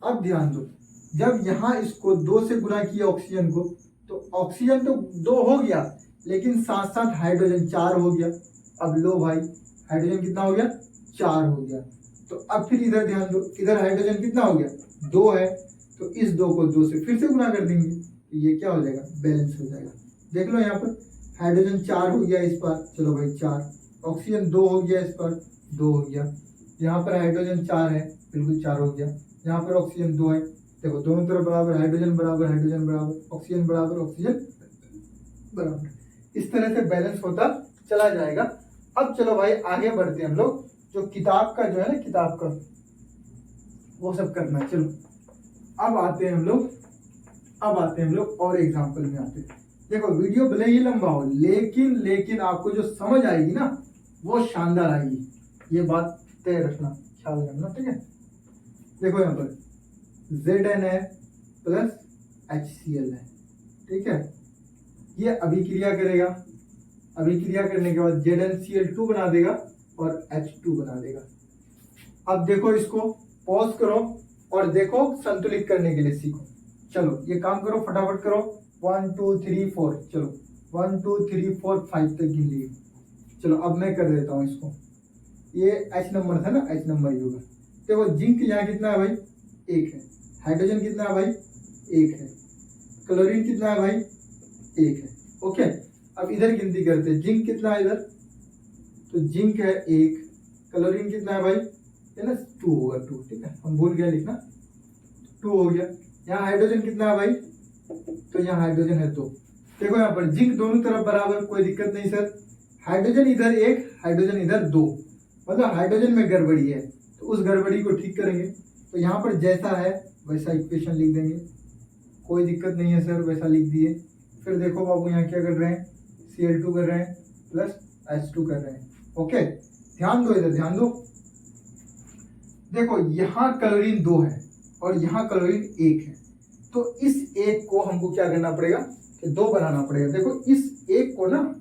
अब ध्यान दो, जब यहाँ इसको 2 से गुना किया ऑक्सीजन को, तो ऑक्सीजन तो 2 हो गया, लेकिन साथ साथ हाइड्रोजन 4 हो गया। अब लो भाई, हाइड्रोजन कितना हो गया, 4 हो गया। तो अब फिर इधर ध्यान दो, इधर हाइड्रोजन कितना हो गया, 2 है। तो इस 2 को 2 से फिर से गुना कर देंगे, तो ये क्या हो जाएगा, बैलेंस हो जाएगा। देख लो यहाँ पर हाइड्रोजन 4 हो गया इस पर, चलो भाई 4। ऑक्सीजन 2 हो गया इस पर, 2 हो गया। यहाँ पर हाइड्रोजन 4 है, बिल्कुल 4 हो गया। यहाँ पर ऑक्सीजन 2 है, देखो दोनों तरफ बराबर, हाइड्रोजन बराबर हाइड्रोजन बराबर, ऑक्सीजन बराबर ऑक्सीजन बराबर। इस तरह से बैलेंस होता चला जाएगा। अब चलो भाई आगे बढ़ते हैं हम लोग, जो किताब का जो है ना, किताब का वो सब करना है। चलो अब आते हैं हम लोग और एग्जाम्पल में आते हैं। देखो वीडियो भले ही लंबा हो, लेकिन आपको जो समझ आएगी ना वो शानदार आएगी। ये बात तय रखना, ख्याल रखना, ठीक है। देखो यहाँ पर Zn है प्लस HCl है, ठीक है। ये अभिक्रिया करेगा, अभिक्रिया करने के बाद ZnCl2 बना देगा और H2 बना देगा। अब देखो इसको पॉज करो और देखो संतुलित करने के लिए सीखो। चलो ये काम करो, फटाफट करो। 1 2 3 4, चलो 1 2 3 4 5 तक गिन लिए। चलो अब मैं कर देता हूँ इसको। ये H नंबर था ना, H नंबर ही होगा। देखो जिंक यहाँ कितना है भाई, 1 है। हाइड्रोजन कितना है भाई, 1 है। क्लोरीन कितना है भाई, 1 है। ओके, अब इधर गिनती करते हैं। जिंक कितना है इधर, तो जिंक है 1। क्लोरीन कितना है भाई, है ना 2 होगा, 2, ठीक है। हम भूल गए लिखना, 2 हो गया। यहाँ हाइड्रोजन कितना है भाई, तो यहाँ हाइड्रोजन है 2। देखो यहाँ पर जिंक दोनों तरफ बराबर, कोई दिक्कत नहीं सर। हाइड्रोजन इधर 1, हाइड्रोजन इधर 2, मतलब हाइड्रोजन में गड़बड़ी है, तो उस गड़बड़ी को ठीक करेंगे। तो यहाँ पर जैसा है वैसा इक्वेशन लिख देंगे, कोई दिक्कत नहीं है सर, वैसा लिख दिए। फिर देखो बाबू यहाँ क्या कर रहे हैं, Cl2 कर रहे हैं प्लस H2 कर रहे हैं। ओके, ध्यान दो, इधर ध्यान दो। देखो यहाँ क्लोरीन 2 है और यहाँ क्लोरीन 1 है, तो इस 1 को हमको क्या करना पड़ेगा कि 2 बनाना पड़ेगा। देखो इस 1 को ना,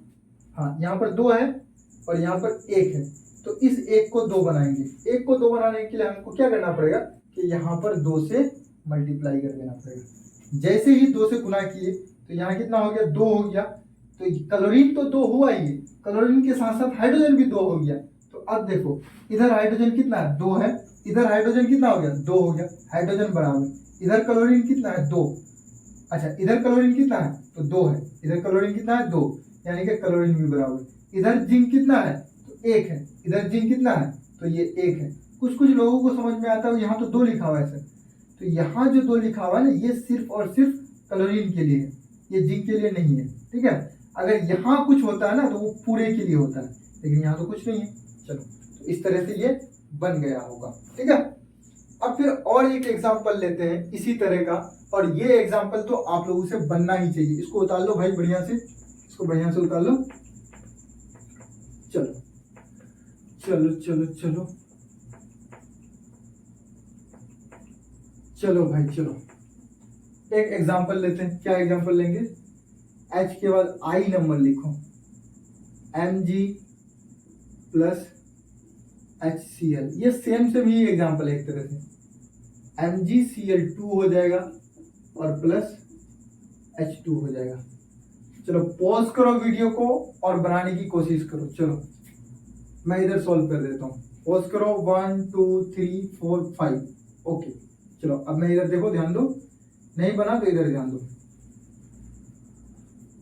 हाँ यहाँ पर 2 है और यहाँ पर 1 है, तो इस 1 को 2 बनाएंगे। 1 को 2 बनाने के लिए हमको क्या करना पड़ेगा कि यहाँ पर 2 से मल्टीप्लाई कर देना पड़ेगा। जैसे ही 2 से गुना किए तो यहाँ कितना हो गया, 2 हो गया। तो क्लोरीन तो 2 हुआ ही है, क्लोरीन के साथ साथ हाइड्रोजन भी 2 हो गया। तो अब देखो इधर हाइड्रोजन कितना है, 2 है। इधर हाइड्रोजन कितना हो गया, 2 हो गया, हाइड्रोजन बराबर। इधर क्लोरीन कितना है, 2। अच्छा इधर क्लोरीन कितना है, तो 2 है। इधर क्लोरीन कितना है, 2, यानी कि क्लोरीन भी बराबर। इधर जिंक कितना है, तो 1 है। इधर जिंक कितना है, तो ये 1 है। कुछ कुछ लोगों को समझ में आता है, यहाँ तो 2 लिखा हुआ है सर, तो यहाँ जो 2 लिखा हुआ है ना, ये सिर्फ और सिर्फ क्लोरीन के लिए है, ये जिंक के लिए नहीं है, ठीक है। अगर यहाँ कुछ होता है ना तो वो पूरे के लिए होता है, लेकिन यहाँ तो कुछ नहीं है। चलो तो इस तरह से ये बन गया होगा, ठीक है। अब फिर और एक एग्जाम्पल लेते हैं इसी तरह का, और ये एग्जाम्पल तो आप लोगों से बनना ही चाहिए। इसको उतार लो भाई बढ़िया से, इसको बढ़िया से उतार लो। चलो चलो चलो चलो चलो भाई चलो, एक एग्जाम्पल लेते हैं। क्या एग्जाम्पल लेंगे, H के बाद I नंबर लिखो, Mg प्लस HCl। ये सेम ही एग्जाम्पल है एक तरह से। MgCl2 हो जाएगा और प्लस H2 हो जाएगा। चलो पॉज करो वीडियो को और बनाने की कोशिश करो। चलो मैं इधर सॉल्व कर देता हूँ, पॉज करो। 1 2 3 4 5। ओके चलो अब मैं इधर देखो, ध्यान दो, नहीं बना तो इधर ध्यान दो।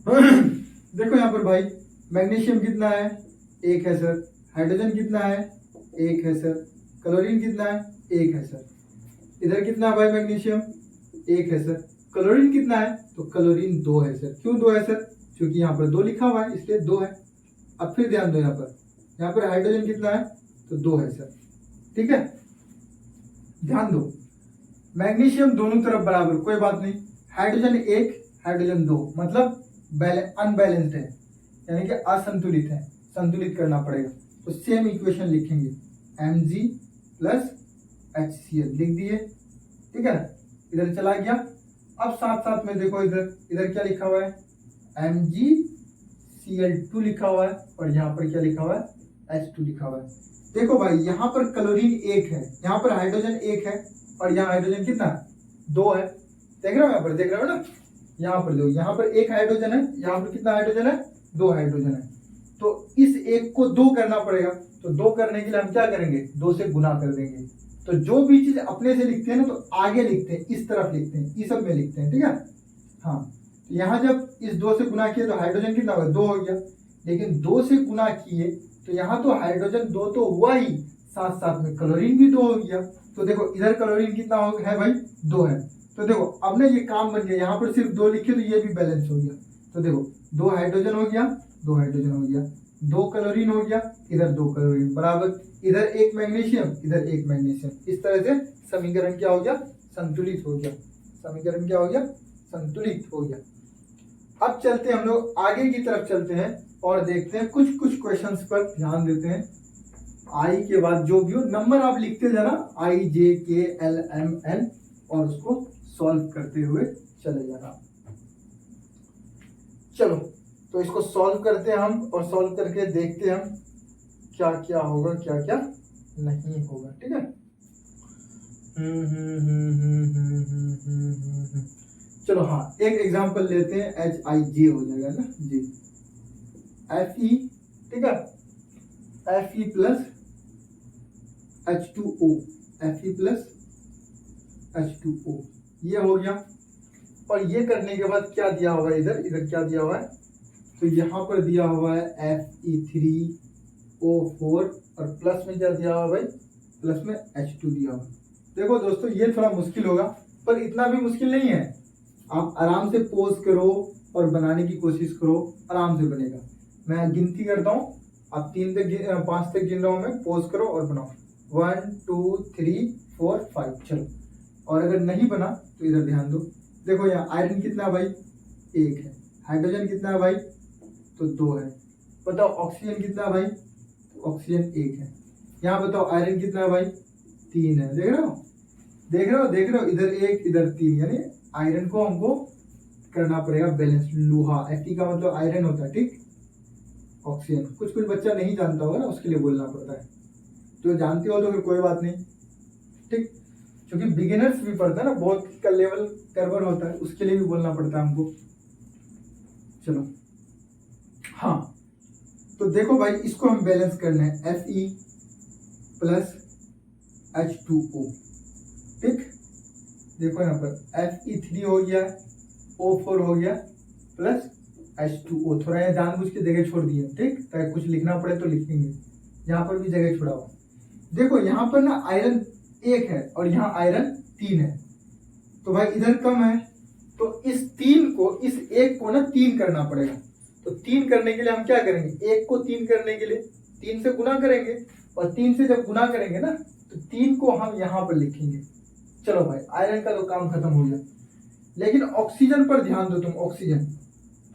देखो यहाँ पर भाई मैग्नीशियम कितना है, 1 है सर। हाइड्रोजन कितना है, 1 है सर। क्लोरीन कितना है, 1 है सर। इधर कितना है भाई मैग्नीशियम, 1 है सर। क्लोरीन कितना है, तो क्लोरीन 2 है सर। क्यों 2 है सर, क्योंकि यहाँ पर 2 लिखा हुआ है इसलिए 2 है। अब फिर ध्यान दो, यहाँ पर हाइड्रोजन कितना है, तो 2 है सर, ठीक है। ध्यान दो, मैग्नीशियम दोनों तरफ बराबर, कोई बात नहीं। हाइड्रोजन 1, हाइड्रोजन 2, मतलब अनबैलेंस्ड है, यानी कि असंतुलित है, संतुलित करना पड़ेगा। तो सेम इक्वेशन लिखेंगे, Mg प्लस HCl लिख दिए, ठीक है। इधर चला गया। अब साथ साथ में देखो इधर क्या लिखा हुआ है, MgCl2 लिखा हुआ है और यहाँ पर क्या लिखा हुआ है, H2 लिखा हुआ है। देखो भाई यहाँ पर क्लोरीन 1 है, यहाँ पर हाइड्रोजन 1 है और यहाँ हाइड्रोजन कितना, 2 है। देख रहे हो, यहाँ पर देख रहे हो ना, यहाँ पर दो, यहाँ पर 1 हाइड्रोजन है, यहाँ पर कितना हाइड्रोजन है, 2 हाइड्रोजन है। तो इस 1 को 2 करना पड़ेगा, तो 2 करने के लिए हम क्या करेंगे, 2 से गुना कर देंगे। तो जो भी चीज अपने से लिखते हैं ना, तो आगे लिखते हैं, इस तरफ लिखते हैं, इस सब में लिखते हैं, ठीक है। हाँ तो यहाँ जब इस 2 से गुना किए तो हाइड्रोजन कितना हुआ, 2 हो गया। लेकिन 2 से गुना किए तो यहाँ तो हाइड्रोजन 2 तो हुआ ही, साथ साथ में क्लोरीन भी 2 हो गया। तो देखो इधर क्लोरीन कितना है भाई, 2 है। तो देखो अब ना ये काम बन गया, यहाँ पर सिर्फ 2 लिखे तो ये भी बैलेंस हो गया। तो देखो 2 हाइड्रोजन हो गया, 2 हाइड्रोजन हो गया, 2 क्लोरीन हो गया, इधर 2 क्लोरीन बराबर, इधर 1 मैग्नीशियम, इधर 1 मैग्नीशियम। इस तरह से समीकरण क्या हो गया, संतुलित हो गया। समीकरण क्या हो गया, संतुलित हो गया। अब चलते हैं हम लोग आगे की तरफ चलते हैं और देखते हैं कुछ कुछ क्वेश्चंस पर ध्यान देते हैं। आई के बाद जो भी हो नंबर आप लिखते जाना, I J K L M N, और उसको सॉल्व करते हुए चले जाना। चलो तो इसको सॉल्व करते हैं हम, और सॉल्व करके देखते हैं हम क्या क्या होगा क्या क्या नहीं होगा। ठीक है। चलो हाँ, एक एग्जांपल लेते हैं। HIJ हो जाएगा ना जी, Fe, ठीक है, Fe plus H2O, Fe plus H2O, ये हो गया। और ये करने के बाद क्या दिया हुआ है, इधर इधर क्या दिया हुआ है, तो यहाँ पर दिया हुआ है Fe3O4, और प्लस में क्या दिया हुआ भाई, प्लस में H2 दिया हुआ। देखो दोस्तों, ये थोड़ा मुश्किल होगा, पर इतना भी मुश्किल नहीं है। आप आराम से पोज करो और बनाने की कोशिश करो, आराम से बनेगा। मैं गिनती करता हूँ, आप 5 तक गिन रहा हूँ मैं, पोज करो और बनाओ। 1 2 3 4 5, चलो। और अगर नहीं बना तो इधर ध्यान दो। देखो यहाँ आयरन कितना है भाई, 1 है। हाइड्रोजन कितना है भाई, तो 2 है। बताओ ऑक्सीजन कितना है भाई, तो ऑक्सीजन 1 है। यहाँ बताओ आयरन कितना है भाई, 3 है। देख रहे हो, देख रहे हो, देख रहे हो, इधर 1 इधर 3, यानी आयरन को हमको करना पड़ेगा बैलेंस। लोहा, Fe का मतलब आयरन होता है, ठीक। ऑक्सीजन कुछ कुछ बच्चा नहीं जानता होगा ना, उसके लिए बोलना पड़ता है। जो जानते हो तो फिर कोई बात नहीं, ठीक। क्योंकि बिगिनर्स भी पढ़ता है ना, बहुत का लेवल गड़बड़ होता है, उसके लिए भी बोलना पड़ता है हमको। चलो हाँ, तो देखो भाई, इसको हम बैलेंस करना है। Fe प्लस H2O, ठीक। देखो यहाँ पर Fe3 हो गया, O4 हो गया, प्लस H2O। थोड़ा यहाँ जानबूझ के जगह छोड़ दिए, ठीक, ताकि कुछ लिखना पड़े तो लिखेंगे। यहाँ पर भी जगह छोड़ा हुआ। देखो यहाँ पर ना आयरन 1 है और यहाँ आयरन 3 है, तो भाई इधर कम है, तो इस 3 को, इस 1 को ना 3 करना पड़ेगा। तो 3 करने के लिए हम क्या करेंगे, 1 को 3 करने के लिए 3 से गुना करेंगे, और 3 से जब गुना करेंगे ना, तो 3 को हम यहाँ पर लिखेंगे। चलो भाई, आयरन का तो काम खत्म हो गया। लेकिन ऑक्सीजन पर ध्यान दो तुम, ऑक्सीजन।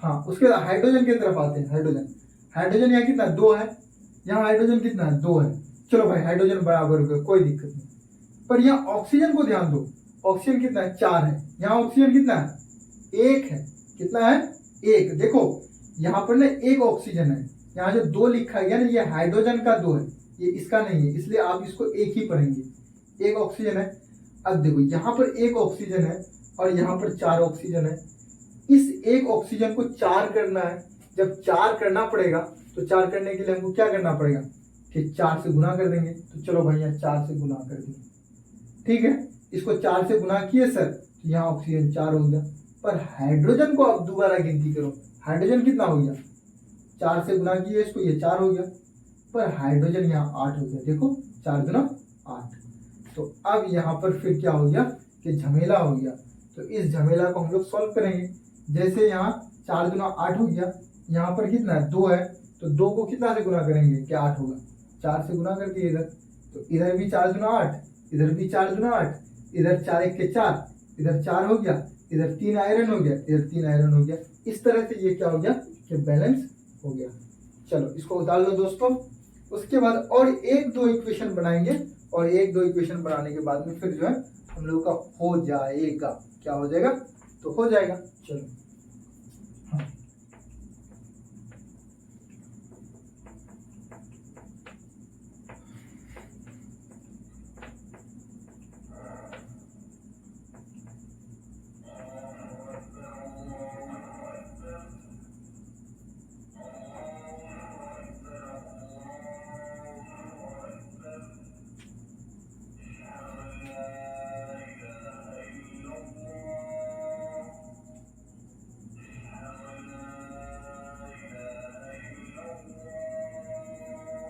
हाँ, उसके बाद हाइड्रोजन की तरफ आते हैं। हाइड्रोजन यहाँ कितना, 2 है। यहाँ हाइड्रोजन कितना है, 2 है। चलो भाई, हाइड्रोजन बराबर हो गया, कोई दिक्कत नहीं। पर यहाँ ऑक्सीजन को ध्यान दो, ऑक्सीजन कितना है, 4 है। यहाँ ऑक्सीजन कितना है, 1 है। कितना है, 1। देखो यहाँ पर ना 1 ऑक्सीजन है, यहाँ जो 2 लिखा गया ना, ये हाइड्रोजन का 2 है, ये इसका नहीं है, इसलिए आप इसको 1 ही पढ़ेंगे। 1 ऑक्सीजन है। अब देखो यहाँ पर 1 ऑक्सीजन है और यहाँ पर 4 ऑक्सीजन है। इस 1 ऑक्सीजन को 4 करना है। जब 4 करना पड़ेगा, तो 4 करने के लिए हमको क्या करना पड़ेगा, कि 4 से गुना कर देंगे। तो चलो भाई, यहाँ 4 से गुना कर देंगे, ठीक है। इसको 4 से गुना किए सर, तो यहाँ ऑक्सीजन 4 हो गया। पर हाइड्रोजन को अब दोबारा गिनती करो, हाइड्रोजन कितना हो गया, 4 से गुना किए इसको, ये 4 हो गया। पर हाइड्रोजन यहाँ 8 हो गया। देखो 4 गुना 8। तो अब यहाँ पर फिर क्या हो गया, कि झमेला हो गया। तो इस झमेला को हम लोग सॉल्व करेंगे। जैसे यहाँ 4 गुना 8 हो गया, यहाँ पर कितना है, 2 है, तो 2 को कितना से गुना करेंगे, क्या 8 होगा, 4 से गुना कर दिए इधर। तो इधर भी 4 गुना 8, इधर भी 4 गुना 8, इधर 4 1 के 4, इधर 4 हो गया, इधर 3 आयरन हो गया, इधर 3 आयरन हो गया। इस तरह से ये क्या हो गया, कि बैलेंस हो गया। चलो इसको उतार लो दोस्तों। उसके बाद और 1-2 इक्वेशन बनाएंगे, और 1-2 इक्वेशन बनाने के बाद में फिर जो है हम लोग का हो जाएगा। क्या हो जाएगा, तो हो जाएगा। चलो हाँ।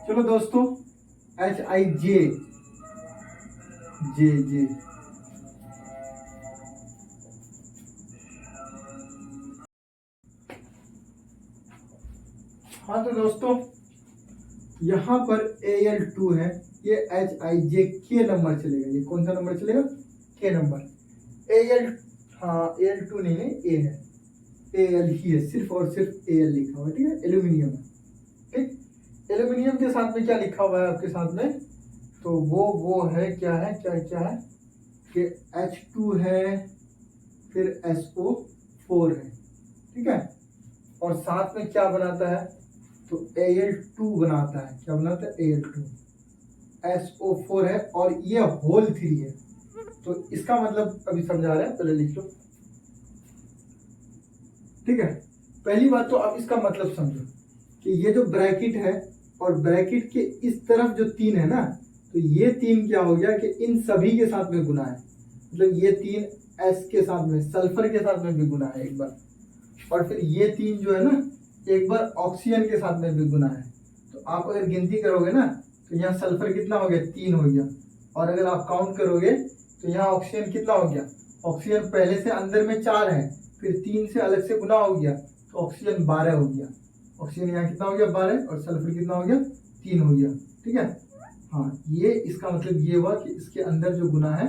चलो दोस्तों, HIJ, जे। हाँ तो दोस्तों, यहाँ पर Al2 है, ये HIJ के नंबर चलेगा। ये कौन सा नंबर चलेगा, के नंबर। Al, हाँ Al2 नहीं है, A है, Al ही है, सिर्फ और सिर्फ Al लिखा हुआ है, ठीक है। एल्यूमिनियम है, ठीक। एल्यूमिनियम के साथ में क्या लिखा हुआ है आपके साथ में, तो वो है क्या है, क्या क्या है, कि H2 है, फिर SO4 है, ठीक है, और साथ में क्या बनाता है, तो Al2 बनाता है। क्या बनाता है? Al2। SO4 है और ये होल 3 है। तो इसका मतलब अभी समझा रहे हैं, पहले लिख लो, ठीक है। पहली बात तो आप इसका मतलब समझो कि ये जो ब्रैकेट है और ब्रैकेट के इस तरफ जो 3 है ना, तो ये 3 क्या हो गया कि इन सभी के साथ में गुना है। मतलब ये 3 S के साथ में, सल्फर के साथ में भी गुना है एक बार, और फिर ये 3 जो है ना, एक बार ऑक्सीजन के साथ में भी गुना है। तो आप अगर गिनती करोगे ना, तो यहाँ सल्फर कितना हो गया? 3 हो गया। और अगर आप काउंट करोगे तो यहाँ ऑक्सीजन कितना हो गया? ऑक्सीजन पहले से अंदर में 4 है, फिर 3 से अलग से गुना हो गया, तो ऑक्सीजन 12 हो गया। ऑक्सीजन यहाँ कितना हो गया? 12, और सल्फर कितना हो गया? 3 हो गया, ठीक है। हाँ, ये इसका मतलब ये हुआ कि इसके अंदर जो गुना है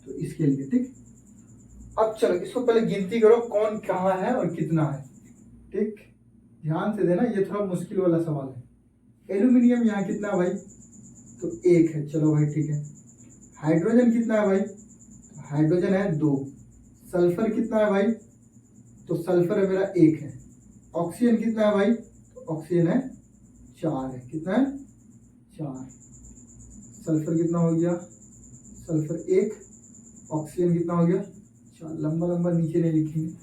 तो इसके लिए, ठीक। अब चलो इसको पहले गिनती करो, कौन कहाँ है और कितना है, ठीक। ध्यान से देना, ये थोड़ा मुश्किल वाला सवाल है। एल्यूमिनियम यहाँ कितना है भाई? तो 1 है। चलो भाई ठीक है। हाइड्रोजन कितना है भाई? तो हाइड्रोजन है 2। सल्फर कितना है भाई? तो सल्फर है मेरा 1 है। ऑक्सीजन कितना है भाई? तो ऑक्सीजन है 4 है। कितना है? 4। सल्फर कितना हो गया? सल्फर 1, ऑक्सीजन कितना हो गया? 4। लंबा लंबा नीचे नहीं लिखेंगे।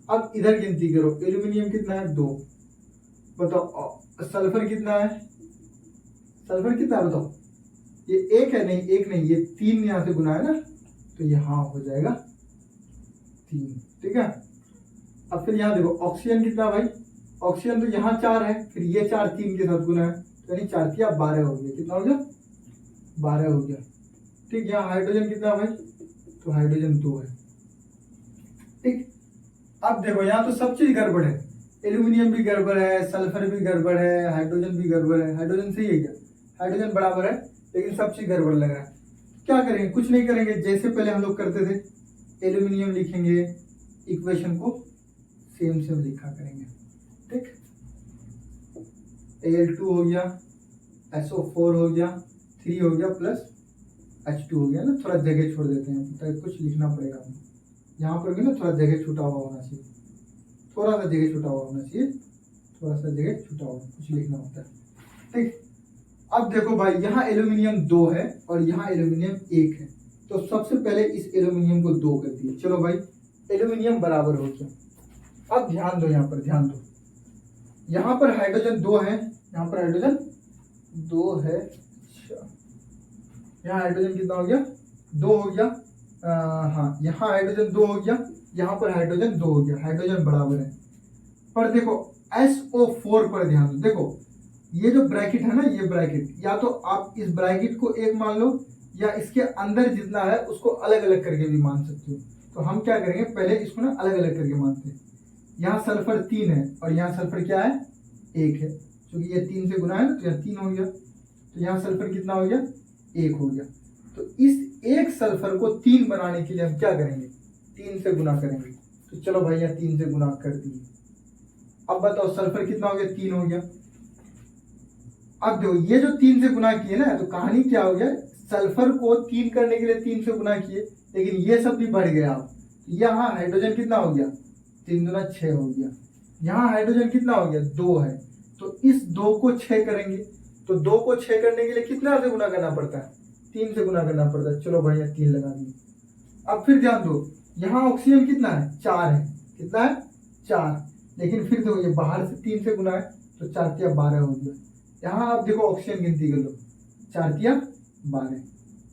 अब इधर गिनती करो, एल्यूमिनियम कितना है? 2। बताओ सल्फर कितना है? सल्फर कितना है बताओ? ये 1 है? नहीं, 1 नहीं, ये 3 यहाँ से गुना है ना, तो यहाँ हो जाएगा 3, ठीक है। अब फिर यहाँ देखो, ऑक्सीजन कितना भाई? ऑक्सीजन तो यहाँ 4 है, फिर ये 4 3 के साथ गुना है, तो यानी 4 3 12 हो गया। कितना हो गया? 12 हो गया, ठीक। यहाँ हाइड्रोजन कितना भाई? तो हाइड्रोजन 2 है, ठीक। अब देखो यहाँ तो सब चीज गड़बड़ है, एल्यूमिनियम भी गड़बड़ है, सल्फर भी गड़बड़ है, हाइड्रोजन भी गड़बड़ है। हाइड्रोजन सही है क्या? हाइड्रोजन बराबर है, लेकिन सब चीज गड़बड़ लग रहा है। क्या करेंगे? कुछ नहीं करेंगे, जैसे पहले हम लोग करते थे, एल्यूमिनियम लिखेंगे, इक्वेशन को सेम सेम लिखा करेंगे, ठीक। Al2 हो गया, SO4 हो गया, 3 हो गया, प्लस H2 हो गया ना। थोड़ा जगह छोड़ देते हैं, ताकि कुछ लिखना पड़ेगा हमें। यहाँ पर भी ना थोड़ा जगह छूटा हुआ होना चाहिए, थोड़ा सा जगह छूटा हुआ होना चाहिए, थोड़ा सा जगह छूटा हुआ, कुछ लिखना होता है, ठीक। अब देखो भाई, यहाँ एल्यूमिनियम 2 है और यहाँ एल्यूमिनियम 1 है, तो सबसे पहले इस एल्यूमिनियम को 2 कर दिए। चलो भाई, एल्यूमिनियम बराबर हो गया। अब ध्यान दो, यहाँ पर ध्यान दो, यहाँ पर हाइड्रोजन 2 है, यहाँ पर हाइड्रोजन 2 है। यहाँ हाइड्रोजन कितना हो गया? 2 हो गया। हाँ, यहाँ हाइड्रोजन 2 हो गया, यहाँ पर हाइड्रोजन 2 हो गया, हाइड्रोजन बराबर है। पर देखो SO4 पर ध्यान दो। देखो ये जो ब्रैकेट है ना, ये ब्रैकेट, या तो आप इस ब्रैकेट को 1 मान लो, या इसके अंदर जितना है उसको अलग अलग करके भी मान सकते हो। तो हम क्या करेंगे, पहले इसको ना अलग अलग करके मानते हैं। यहाँ सल्फर 3 है और यहाँ सल्फर क्या है? 1 है, क्योंकि ये 3 से गुना है ना, तो यहाँ 3 हो गया। तो यहाँ सल्फर कितना हो गया? 1 हो गया। तो इस एक सल्फर को 3 बनाने के लिए हम क्या करेंगे? 3 से गुना करेंगे। तो चलो भाई, यहाँ 3 से गुना कर दिए। अब बताओ सल्फर कितना हो गया? 3 हो गया। अब देखो, ये जो 3 से गुना किए ना, तो कहानी क्या हो गया, सल्फर को 3 करने के लिए 3 से गुना किए, लेकिन ये सब भी बढ़ गया। अब यहाँ हाइड्रोजन कितना हो गया? 3 दूना 6 हो गया। यहाँ हाइड्रोजन कितना हो गया? 2 है, तो इस 2 को 6 करेंगे। तो 2 को 6 करने के लिए कितना से गुना करना पड़ता है? 3 से गुना करना पड़ता है। चलो भाई, यहाँ 3 लगा दिए। अब फिर ध्यान दो, यहाँ ऑक्सीजन कितना है? 4 है। कितना है? 4। लेकिन फिर देखो, ये बाहर से 3 से गुना है, तो 4 तिया 12 हो गया। यहाँ आप देखो, ऑक्सीजन गिनती कर लो, 4 तिया 12,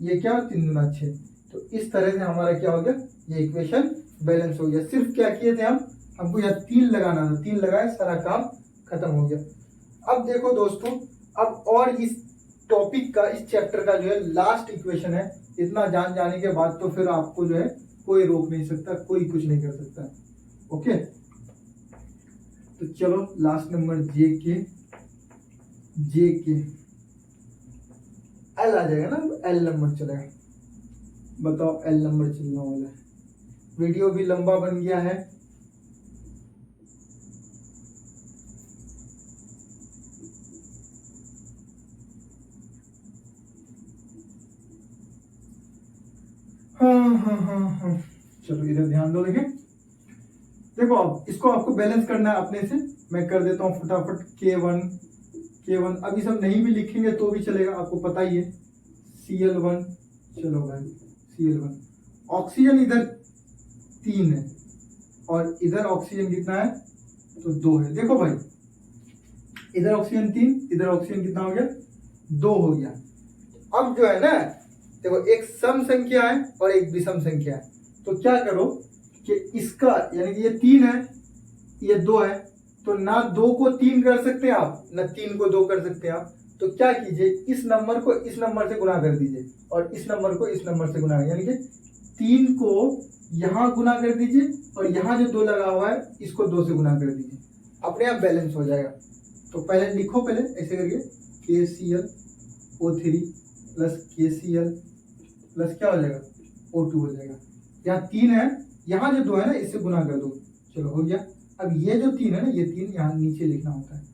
ये क्या? 3 दूना 6। तो इस तरह से हमारा क्या हो गया? ये इक्वेशन बैलेंस हो गया। सिर्फ क्या किए थे हम, हमको यहाँ 3 लगाना था, 3 लगाए, सारा काम खत्म हो गया। अब देखो दोस्तों, अब और इस टॉपिक का, इस चैप्टर का जो है लास्ट इक्वेशन है। इतना जान जाने के बाद तो फिर आपको जो है कोई रोक नहीं सकता, कोई कुछ नहीं कर सकता। ओके, तो चलो लास्ट नंबर जे के एल आ जाएगा ना, एल नंबर चलेगा। बताओ, एल नंबर चलने वाला है। वीडियो भी लंबा बन गया है। हाँ। चलो इधर ध्यान दो। देखिए देखो, अब इसको आपको बैलेंस करना है अपने से। मैं कर देता हूँ फटाफट K1। अभी सब नहीं भी लिखेंगे तो भी चलेगा, आपको पता ही है। Cl1, चलो भाई Cl1। ऑक्सीजन इधर 3 है और इधर ऑक्सीजन कितना है, तो 2 है। देखो भाई, इधर ऑक्सीजन 3, इधर ऑक्सीजन कितना हो गया, 2 हो गया। अब जो है ना, देखो एक सम संख्या है और एक विषम संख्या है, तो क्या करो कि इसका यानी कि ये 3 है, ये 2 है, तो ना 2 को 3 कर सकते हैं आप, ना 3 को 2 कर सकते हैं आप। तो क्या कीजिए, इस नंबर को इस नंबर से गुना कर दीजिए और इस नंबर को इस नंबर से गुना, यानी कि 3 को यहाँ गुना कर दीजिए और यहाँ जो 2 लगा हुआ है इसको 2 से गुना कर दीजिए, अपने आप बैलेंस हो जाएगा। तो पहले लिखो, पहले ऐसे करके KClO3 प्लस KCl प्लस क्या हो जाएगा, O2 हो जाएगा। यहाँ 3 है, यहाँ जो 2 है ना इससे गुना कर दो, चलो हो गया। अब ये जो 3 है ना, ये 3 यहाँ नीचे लिखना होता है।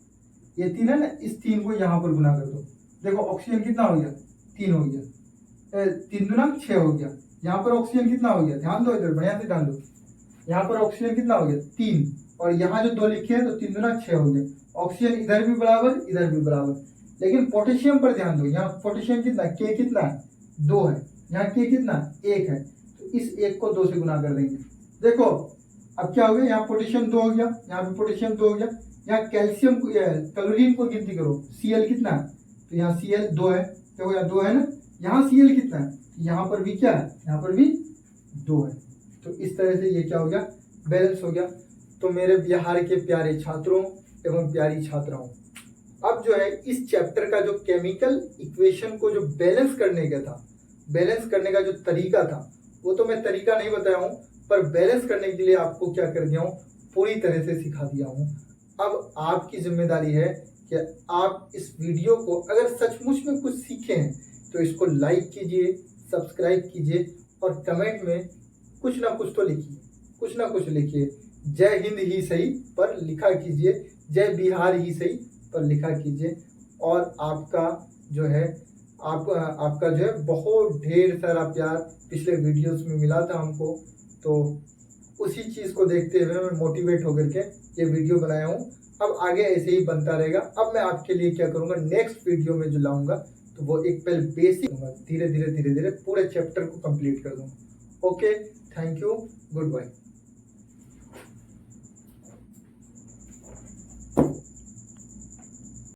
ये 3 है ना, इस 3 को यहाँ पर गुना कर दो। देखो ऑक्सीजन कितना हो गया, 3 हो गया, 3 दूना 6 हो गया। यहाँ पर ऑक्सीजन कितना हो गया, ध्यान दो इधर, बढ़िया से ध्यान दो। यहाँ पर ऑक्सीजन कितना हो गया, 3, और यहाँ जो 2 लिखे हैं तो 3 दूना 6 हो गया। ऑक्सीजन इधर भी बराबर, इधर भी बराबर। लेकिन पोटेशियम पर ध्यान दो, यहाँ पोटेशियम कितना, K कितना है, 2 है, यहाँ K कितना, 1 है, तो इस 1 को 2 से गुना कर देंगे। देखो अब क्या हो गया, यहाँ पोटेशियम 2 हो गया, यहाँ भी पोटेशियम 2 हो गया। यहाँ कैल्शियम को, क्लोरीन को गिनती करो, Cl कितना है, तो यहाँ Cl 2 है, देखो यहाँ 2 है ना, यहाँ Cl कितना है, यहाँ पर भी क्या है, यहाँ पर भी 2 है। तो इस तरह से ये क्या हो गया, बैलेंस हो गया। तो मेरे बिहार के प्यारे छात्रों एवं प्यारी छात्राओं, अब जो है इस चैप्टर का जो केमिकल इक्वेशन को जो बैलेंस करने का था, बैलेंस करने का जो तरीका था, वो तो मैं तरीका नहीं बताया हूँ, पर बैलेंस करने के लिए आपको क्या कर दिया हूँ, पूरी तरह से सिखा दिया हूँ। अब आपकी जिम्मेदारी है कि आप इस वीडियो को अगर सचमुच में कुछ सीखे हैं तो इसको लाइक कीजिए, सब्सक्राइब कीजिए और कमेंट में कुछ ना कुछ तो लिखिए, कुछ ना कुछ लिखिए। जय हिंद ही सही पर लिखा कीजिए, जय बिहार ही सही पर लिखा कीजिए। और आपका जो है आपका जो है बहुत ढेर सारा प्यार पिछले वीडियोस में मिला था हमको, तो उसी चीज़ को देखते हुए मैं मोटिवेट होकर के ये वीडियो बनाया हूँ। अब आगे ऐसे ही बनता रहेगा। अब मैं आपके लिए क्या करूँगा, नेक्स्ट वीडियो में जो लाऊंगा तो वो एक पहले बेसिक धीरे धीरे पूरे चैप्टर को कंप्लीट कर दूँगा। Okay, thank you, good bye.